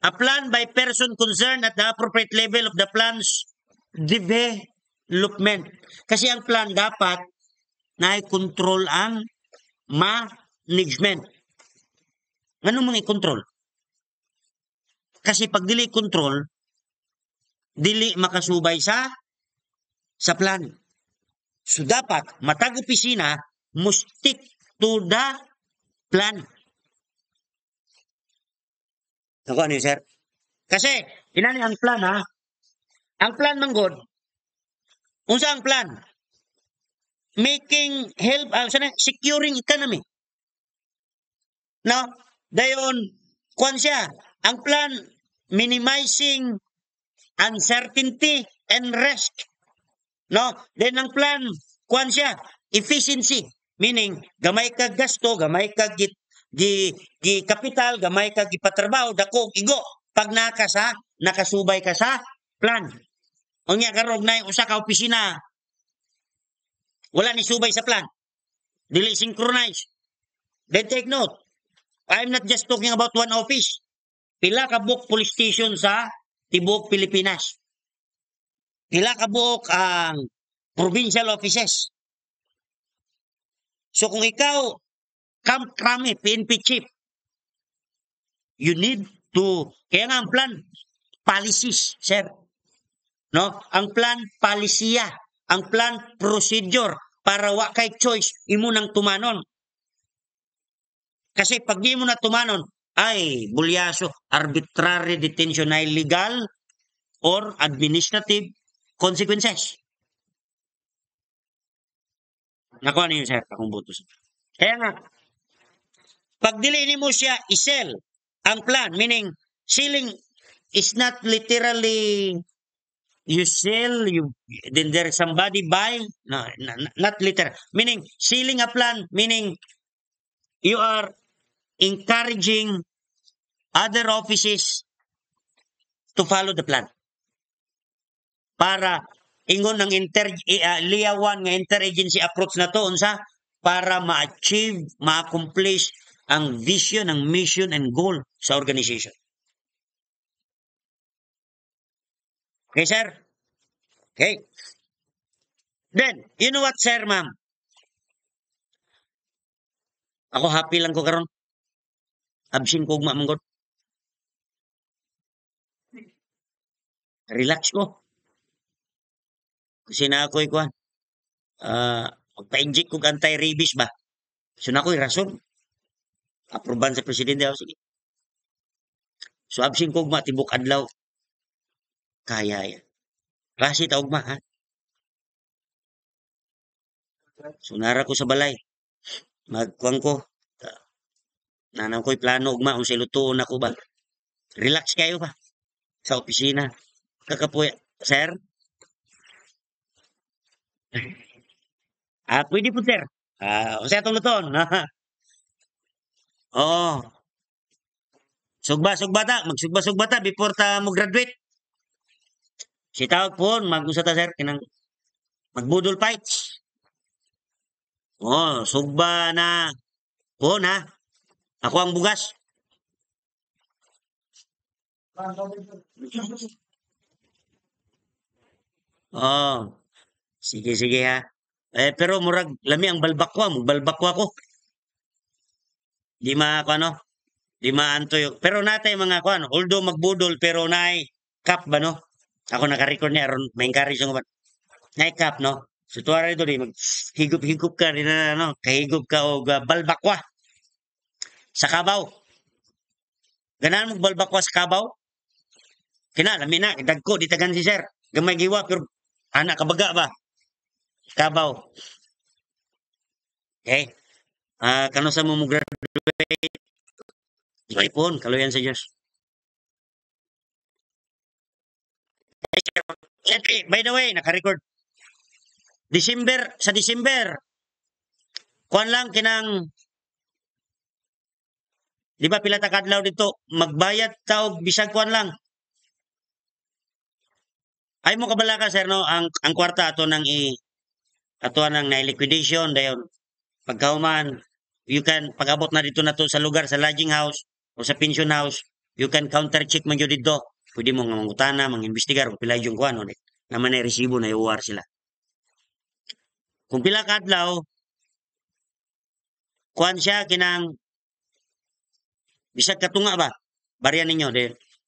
A plan by person concerned at the appropriate level of the plan's development. Kasi ang plan dapat na-control ang management. Ano mga i-control? Kasi pag dili control, dili makasubay sa plan. So dapat matag opisina mo stick to the plan. Ako ano sir? Kasi inani ang plan ha. Ang plan manggod. Unsa ang plan? Making help securing economy. No? Dayon kuan siya. Ang plan minimizing uncertainty and risk. No? Then ang plan kuan siya efficiency. Meaning, gamay kag gasto, gamay kag gi kapital, gamay kag gipatrabaho, dako igo. Pag nakasubay ka sa plan. Unya karon na usa ka opisina, wala ni subay sa plan. Dili synchronize. Then take note, I'm not just talking about one office. Pila ka buok police station sa tibuok Pilipinas. Pila ka buok ang provincial offices. So kung ikaw, Camp Crame, PNP chief, you need to, kaya nga ang plan, policies, sir. No? Ang plan, palisiya. Ang plan, procedure. Para wa kay choice, imo nang tumanon. Kasi pag di mo na tumanon, ay, bulyaso, arbitrary detention na illegal or administrative consequences. Nakuha niyo, sir, akong butos. Kaya nga, pag dili mo siya isell ang plan, meaning, selling is not literally you sell, then there's somebody buy, no, not literal. Meaning, selling a plan, meaning, you are encouraging other offices to follow the plan. Para ingon ng liyawan nga interagency approach na to unsa para ma-achieve, ma-accomplish ang vision, ang mission and goal sa organization. Okay, sir? Okay. Then, you know what, sir, ma'am? Ako happy lang ko karon. Absing ko ugma manggod. Relax ko. Kasi na ako'y kuhan. Magpa-inject ko anti-rabies ba? So na ako'y rason. Aproban sa presidente ako. Sige. So absing ko ugma, tibok adlaw. Kaya yan. Klase ta ugma, ha? So nara ko sa balay. Magkuhan ko. Nanang ko'y plano ugma. Kung silutuon ako ba? Relax kayo ba? Sa opisina. Kakapuya. Sir? Pwede po, sir. Kasi atong luton. Oo. Sugba ta. Magsugba ta before ta mo graduate. Si tawag po, mag-usa ta, sir. Kinang magbudol fights. Sugba na po na. Ako ang bugas. Sige ha. Pero murag lami ang balbakwa, magbalbakwa ko. Di ano? Di maantoy. Pero natay mga kuan, although magbudol pero nay cup ba no? Ako naka-record niya aron ma-encourage yung nay cup no. So tuwa rito di mag higup-higup ka rin na no, kahigup ka og balbakwa sa kabaw. Ganahan mo balbakwa sa kabaw? Kinalami na, dagko di tagan si sir. Gamay giwa pero anak kabaga ba? Kabaw. Okay. Kano sa mo graduate? Ipon, kaluyan sa Diyos. By the way, naka-record. Sa December, kuan lang kinang, di ba pila ta kadlaw dito, magbayad ta og bisag kuan lang. Ay mo kabala ka sir no, ang kwarta ato nang na liquidation dayon. Pagkauman, you can pag-abot na dito na to sa lugar sa lodging house o sa pension house, you can counter check man jud dito. Pwede mo nga mangutana, mangimbestigar kung pila yung kuan naman ay resibo na iuwar sila. Kung pila ka adlaw, kuan siya kinang bisag katunga ba? Barya ninyo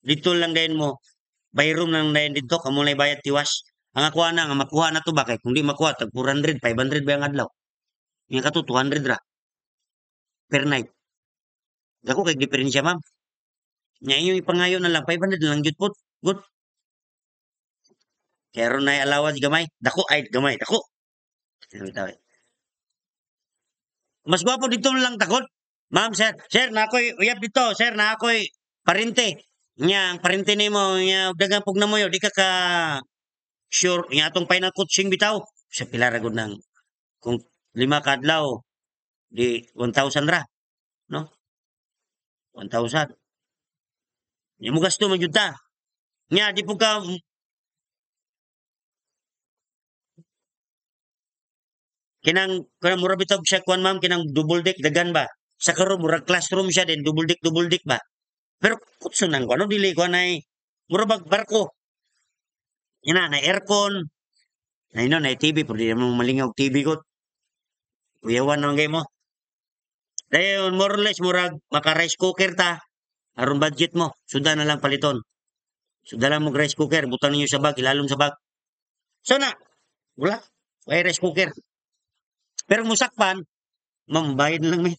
dito lang din mo bayrom lang din dito kamo na bayad tiwas. Ang ako na nga makuha na to ba kay kung di makuha tag 400, 500 ba ang adlaw? Nga kato 200 ra per night. Dako kay diferensya ma'am. Nya inyo ipangayo na lang 500 na lang jud pod. Good. Kaya ron na allowance gamay. Dako ay gamay dako. Mas gwapo dito lang takot. Ma'am, sir. Sir, na ako'y uyab dito. Sir, na ako'y parente. Nya, ang parente ni mo, nya, dagang pug na mo yun. Di ka sure. Nya, atong final coaching bitaw. Sa pilaragod ng, kung 5 kadlaw, di 1,000 ra. No? 1,000. Nya, mo gasto man yun ta. Nya, di po ka, kinang mura bitaw siya kuan ma'am, kinang double deck, dagan ba? sa karon murag classroom siya din double deck ba. Pero kutso nang ko ano dili ko na murag barko. Ina na aircon, na ino na TV pero di mo malingaw TV ko. Uyawan nang game mo. Dayon more or less murag maka rice cooker ta. Aron budget mo, suda na lang paliton. Suda lang mo rice cooker, butang ninyo sa bag, ilalom sa bag. So na, wala. May rice cooker. Pero musakpan, mambayad na lang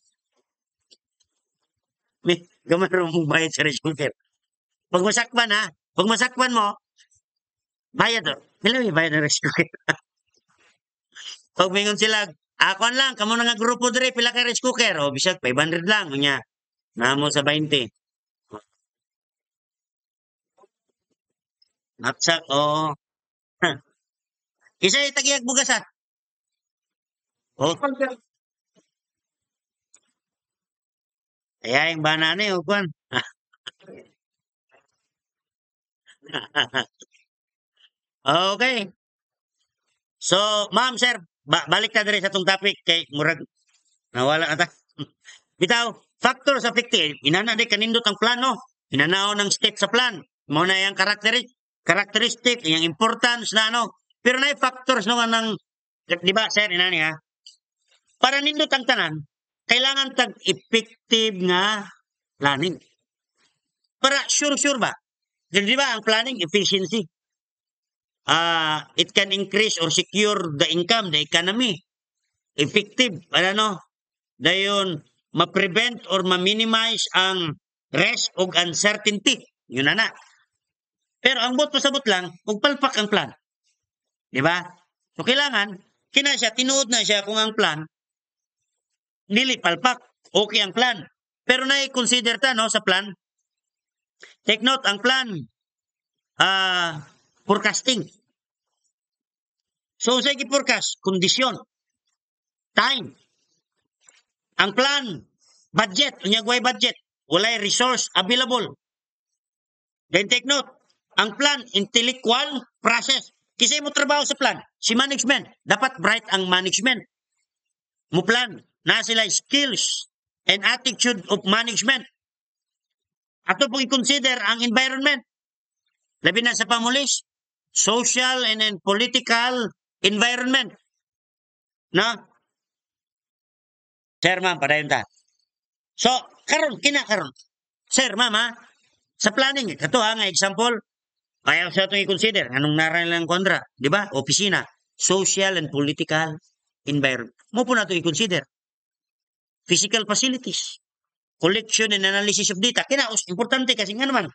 may gamay rin mong bayad sa rice cooker. Pag masakpan ha, pag masakpan mo, bayad o. Pila may bayad ng rice cooker. Pag mingon sila, akon lang, kamo na nga grupo dire, pila ka rice cooker. O, bisag, 500 lang. Unya, namo sa 20. Napsak, o. Isa itagiyag bugas ha. O, kaya yung banana o, kwan. Okay. So, ma'am, sir, balik ta dire sa tong topic kay murag nawala ata. Bitaw, factors affecting. Inana di kanindot ang plano. Inanaw ng step sa plan. Mo na yung characteristic, yung importance na ano. Pero na factors no nga ng, di ba, sir, inani ha? Para nindot ang tanan, kailangan tag-effective nga planning. Para sure ba? Di ba, ang planning, efficiency. It can increase or secure the income, the economy. Effective, ano, dayon, ma-prevent or ma-minimize ang risk o uncertainty. Yun na. Pero ang bot pasabot lang, magpalpak ang plan. Di ba? So, kailangan, tinuod na siya kung ang plan, dili palpak, okay ang plan. Pero na-consider ta, no, sa plan. Take note, ang plan, forecasting. So, sa forecast, kondisyon, time. Ang plan, budget, unyagway budget, walay resource available. Then take note, ang plan, intellectual process. Kasi mo trabaho sa plan, si management, dapat bright ang management. Mo plan, na sila skills and attitude of management. Ato pong i-consider ang environment. Labi na sa pamulis, social and then political environment. No? Sir, ma'am, padayon ta. So, karon. Sir, ma'am, ha? Sa planning, ito ha, nga example, ayaw sa itong i-consider. Anong naran lang kontra? Di ba? Opisina. Social and political environment. Mo po na ito i-consider. Physical facilities. Collection and analysis of data. Kinaos, importante kasi nga naman.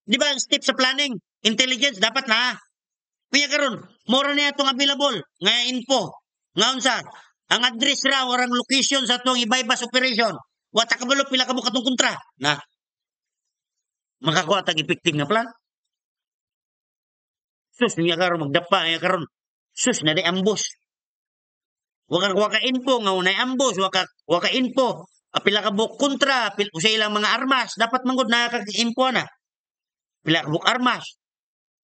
Di ba, step sa planning, intelligence, dapat na. Kaya karon, mora na itong available. Nga info. Nga unsa, ang address ra, warang location sa itong ibaybas operation. Wata kabalo, pila ka mo katong kontra. Na, makakuha tag effective nga plan. Sus, niya karon magdapa, niya karon. Sus, na di ambos. Waka info, nga unay ambos, waka info. Pila ka buk kontra, sa ilang mga armas. Dapat manggod nakaka-info na. Pila ka buk armas.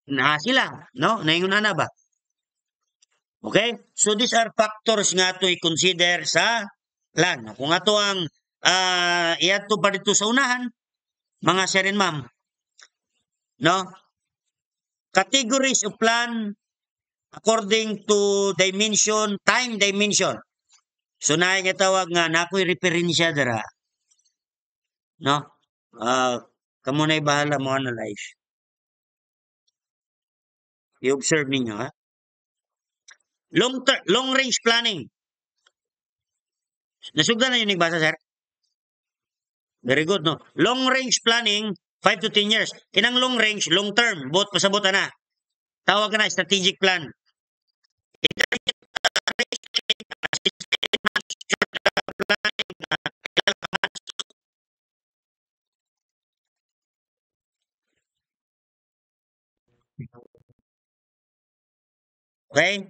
Na sila, no? Naingon na ba? Okay? So these are factors nga to i-consider sa plan. Kung ato ang iadto pa dito sa unahan, mga sir and ma'am, no? Categories of plan according to dimension, time dimension. So na nga tawag nga nakoy referensya dara. No? Kamo na bahala mo analyze. I-observe ninyo, ha? Long range planning. Nasugdan na yun nagbasa, sir? Very good, no? Long range planning, 5 to 10 years. Kinang long range, long term, both pasabot na. Tawag na strategic plan. Okay?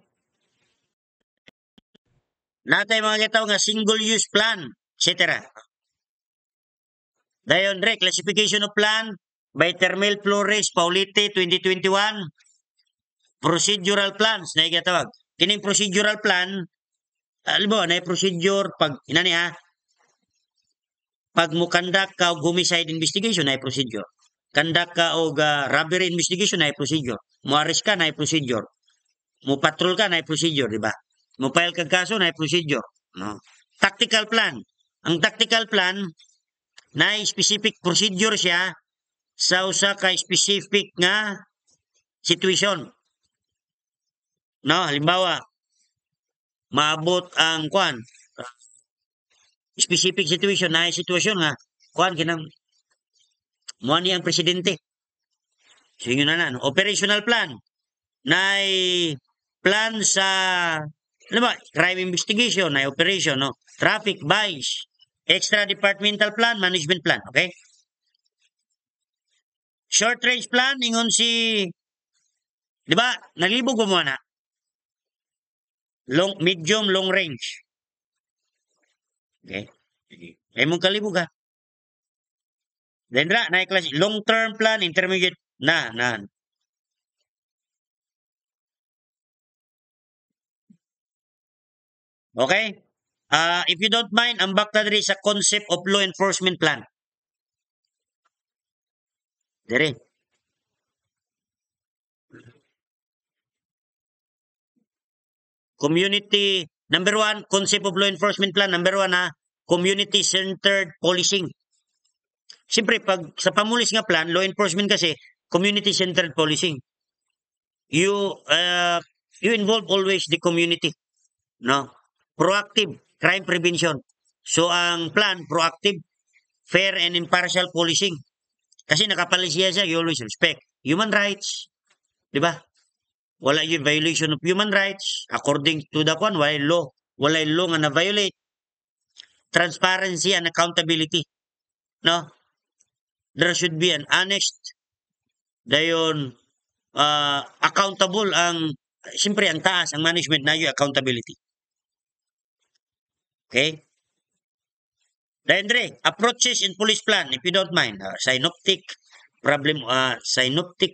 Natay mga gitaw nga single-use plan, etc. Dayon, classification of plan by Termel Flores, Paulite, 2021. Procedural plans, na igatawag. Kining procedural plan, alam mo, na procedure, pag, inani ha, pag mo conduct ka og homicide investigation ay procedure. Conduct ka og robbery investigation ay procedure. Mo arrest ka na procedure. Mo patrol ka na procedure, di ba? Mo file kag kaso na procedure, no? Tactical plan. Ang tactical plan na specific procedure siya sa usa ka specific nga situation. No, halimbawa, maabot ang kwan specific situation na sitwasyon nga kwan kinang mo ni ang presidente. So yun na no? Operational plan na plan sa ano ba, crime investigation na operation, no? Traffic, vice, extra departmental plan, management plan, okay? Short range plan, ingon si, di ba, naglibog ko muna. Medium, long range. Okay? Ay mong kalibog ha. Then na class, long-term plan, intermediate, na. Okay? If you don't mind, ang back na diri sa concept of law enforcement plan. Diri. Community, number 1, concept of law enforcement plan. Number 1 ha, community-centered policing. Siyempre, pag sa pamulis nga plan, law enforcement kasi, community-centered policing. You involve always the community. No? Proactive, crime prevention. So, ang plan, proactive, fair and impartial policing. Kasi nakapalisiya siya, you always respect. Human rights. Di ba? Wala yung violation of human rights. According to the one, wala law nga na-violate. Transparency and accountability. No? There should be an honest, dayon, accountable siyempre ang taas, ang management na yung accountability. Okay? Dahil approaches in police plan, if you don't mind, synoptic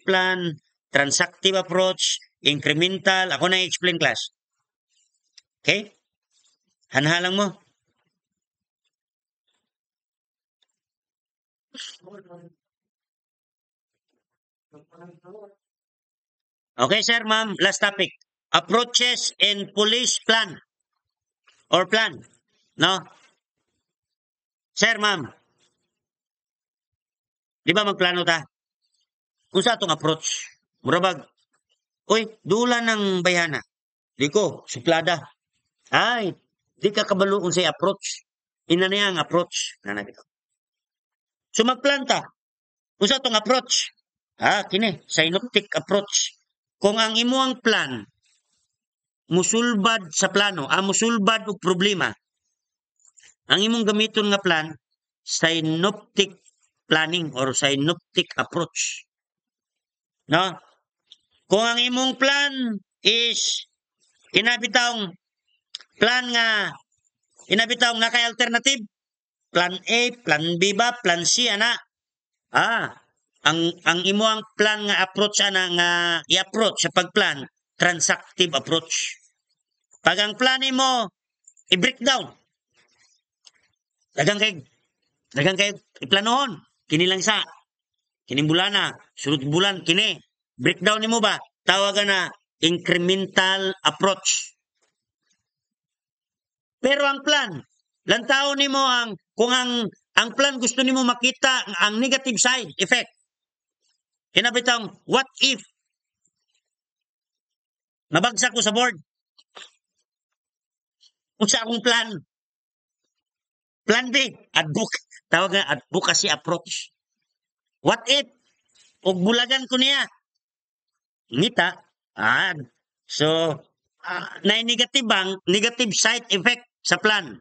plan, transactive approach, incremental, ako na i-explain class. Okay? Hanhalang mo. Okay, sir, ma'am. Last topic. Approaches in police plan. Or plan. No? Sir, ma'am. Di ba magplano ta? Kung sa itong approach. Murabag. Uy, dula ng bayana. Di ko, suplada. Ay, di ka kabalo kung say approach. Ina niya ang approach. So magplanta. Kung sa itong approach. Kini, synoptic approach. Kung ang imuang plan, musulbad sa plano, musulbad og problema, ang imong gamiton nga plan, synoptic planning or synoptic approach. No? Kung ang imong plan is inabitawng plan nga inabitawng na kay alternative, plan A, plan B ba, plan C ana. Ang imong plan nga approach ana nga i-approach sa pagplan, transactive approach. Pag ang plan mo i-breakdown, dagang kay iplanohon, kini lang sa kining bulana, sunod bulan kini. Breakdown nimo ba? Tawagan na incremental approach. Pero ang plan, lantaw nimo kung ang plan gusto nimo makita ang negative side effect. Kinabitang, what if nabagsak ko sa board? Unsa akong plan? Plan B, tawag nga advocacy approach. What if og bulagan ko niya? Ngita, so na negative side effect sa plan.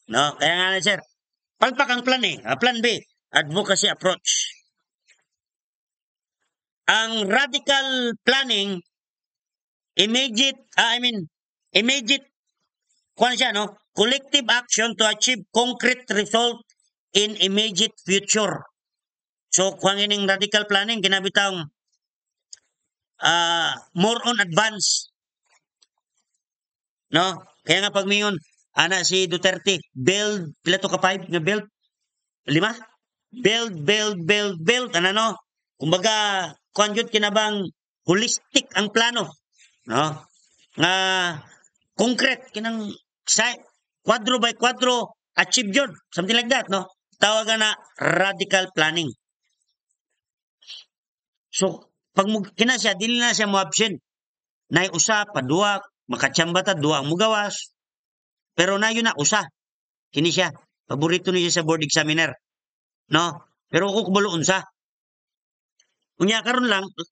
No, kaya nga sir, palpak ang plan plan B, advocacy approach. Ang radical planning, immediate collective action to achieve concrete result in immediate future. So, kung ining radical planning, ginabitang more on advance. No? Kaya nga pag mingon, ana si Duterte, pila to ka 5 nga build? 5? Build. Ano, no? Kumbaga, kuan yun kinabang holistic ang plano. No? Nga, concrete, kinang quadro by quadro, achieve yun. Something like that, no? Tawagan na radical planning. So, pag kina siya, dili na siya mo option. Nay usa, paduwa, makatsamba ta, duwa ang mugawas. Pero na yun na, usa. Kini siya. Paborito niya sa board examiner. No? Pero ako kubalo unsa. Unya karon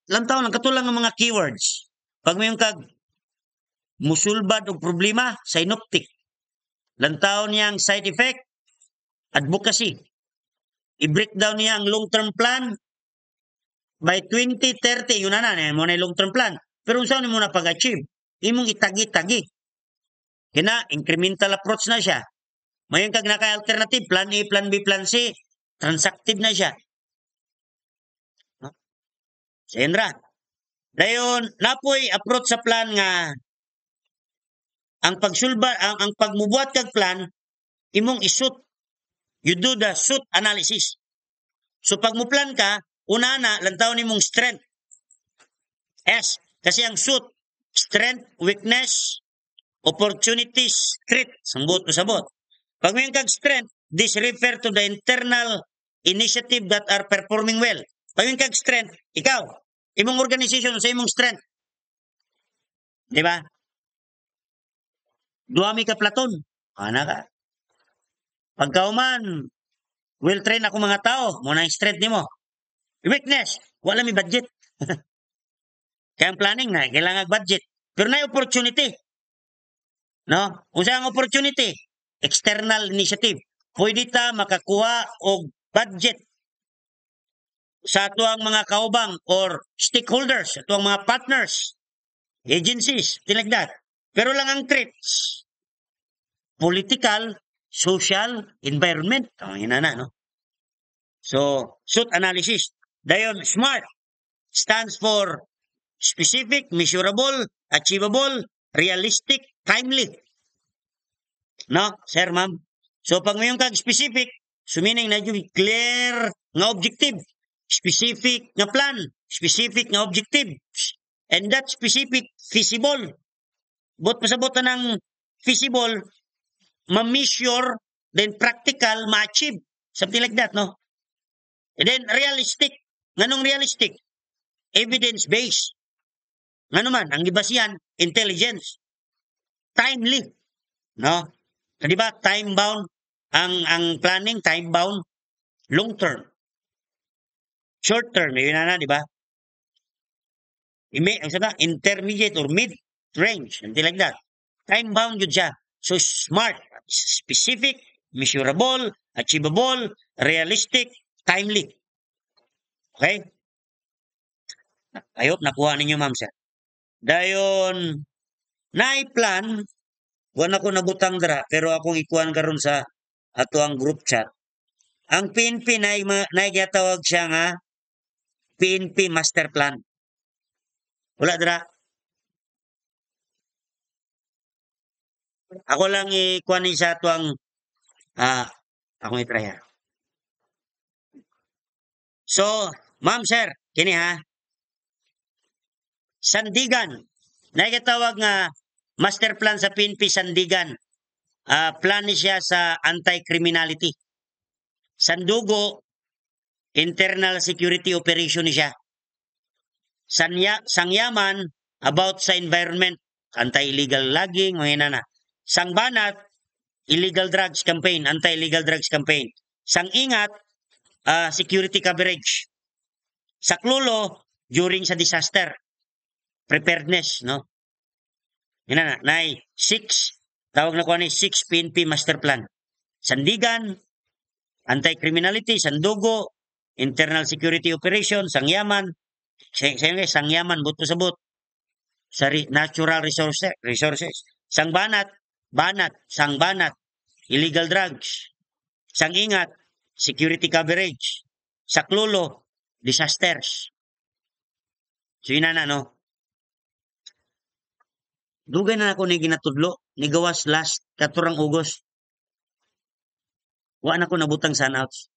lantaw lang katulang ang mga keywords. Pag may kag musulbad og problema, synoptic. Lantaw niyang side effect, advocacy. I-breakdown niya ang long-term plan by 2030. Yun na mo na long-term plan. Pero unsa mo na pag-achieve? Imong itagi-tagi. Kina incremental approach na siya. Mayon kag naka-alternative, plan A, plan B, plan C, transactive na siya. No? Sendra. Dayon, napoy approach sa plan nga ang pagsulba ang pagmubuhat kag plan imong isut. You do the SWOT analysis. So pag mo plan ka, una na lantaw nimong strength. S kasi ang SWOT, strength, weakness, opportunities, threat, sabot. Pag may kag strength, this refer to the internal initiative that are performing well. Pag may kag strength, ikaw, imong organization sa imong strength. Di ba? Duami ka platon. Ana ka. Pagkauman, well train ako mga tao, mo na yung strength nimo. Weakness, wala mi budget. Kaya ang planning na, kailangan budget. Pero na opportunity. No? Unsa ang opportunity? External initiative. Pwede ta makakuha og budget sa atuang mga kaubang or stakeholders, atuang mga partners, agencies, like that. Pero lang ang traits, political, social, environment. Ang inana, no? So, SWOT analysis. Dayon, SMART stands for specific, measurable, achievable, realistic, timely. No, sir, ma'am. So, pag mayroon kag specific, so meaning na yung clear nga objective, specific nga plan, specific nga objective, and that specific feasible. Bot pasabot ng feasible, ma-measure, then practical, ma-achieve. Something like that, no? And then realistic. Nganong realistic? Evidence-based. Nga naman, ang ibasihan, intelligence. Timely. No? Di ba? Time-bound. Ang planning, time-bound. Long-term. Short-term. Yun na, di ba? Intermediate or mid-range. Something like that. Time-bound yun siya. So, SMART. Specific, measurable, achievable, realistic, timely. Okay? I hope nakuha ninyo, ma'am, sir. Dayon, na-plan, wala ko nabutang dara, pero akong ikuan karon sa ato ang group chat. Ang PNP na gyatawag siya nga PNP Master Plan. Wala dara. Ako lang ikuan ni sa ato ang akong itry ha. So, ma'am, sir, kini ha. Sandigan. Nagatawag nga master plan sa PNP Sandigan. Plan ni siya sa anti-criminality. Sandugo, internal security operation ni siya. Sangyaman, about sa environment, anti-illegal logging, mga inana. Sangbanat, illegal drugs campaign, anti-illegal drugs campaign. Sangingat, security coverage. Saklulo, during sa disaster. Preparedness, no? Yan na, 6, tawag na ko ni 6 PNP Master Plan. Sandigan, anti-criminality, Sandugo, internal security operation, Sangyaman, Sangyaman, buto sa but, sa natural resources, Sangbanat, Sangbanat, illegal drugs, Sangingat, security coverage, Saklulo, disasters. So yun na, no? Dugay na ako ni ginatudlo, ni gawas last katurang Ugos. Wa na ko nabutang sunouts.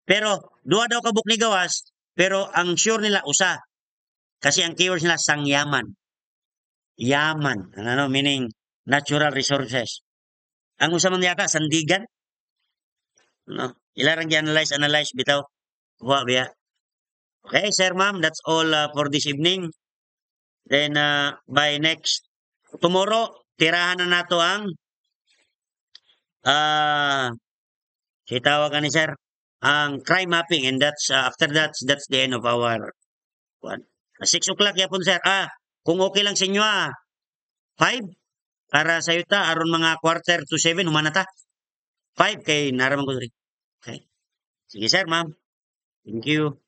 Pero duha daw ka book ni gawas, pero ang sure nila usa kasi ang keywords nila sangyaman. Yaman, ano meaning natural resources. Ang usa man yata sandigan, no. Ilarang gi-analyze bitaw. Wa biya. Okay, sir, ma'am, that's all for this evening. Then by next tomorrow, tirahan na nato ang ah kitawag ni sir ang crime mapping, and that's after that's the end of our one. 6 o'clock yapon sir. Kung okay lang sa inyo 5 para sa yuta aron mga 6:45 humana ta. 5 kay naraman ko diri. Okay. Sige sir, ma'am. Thank you.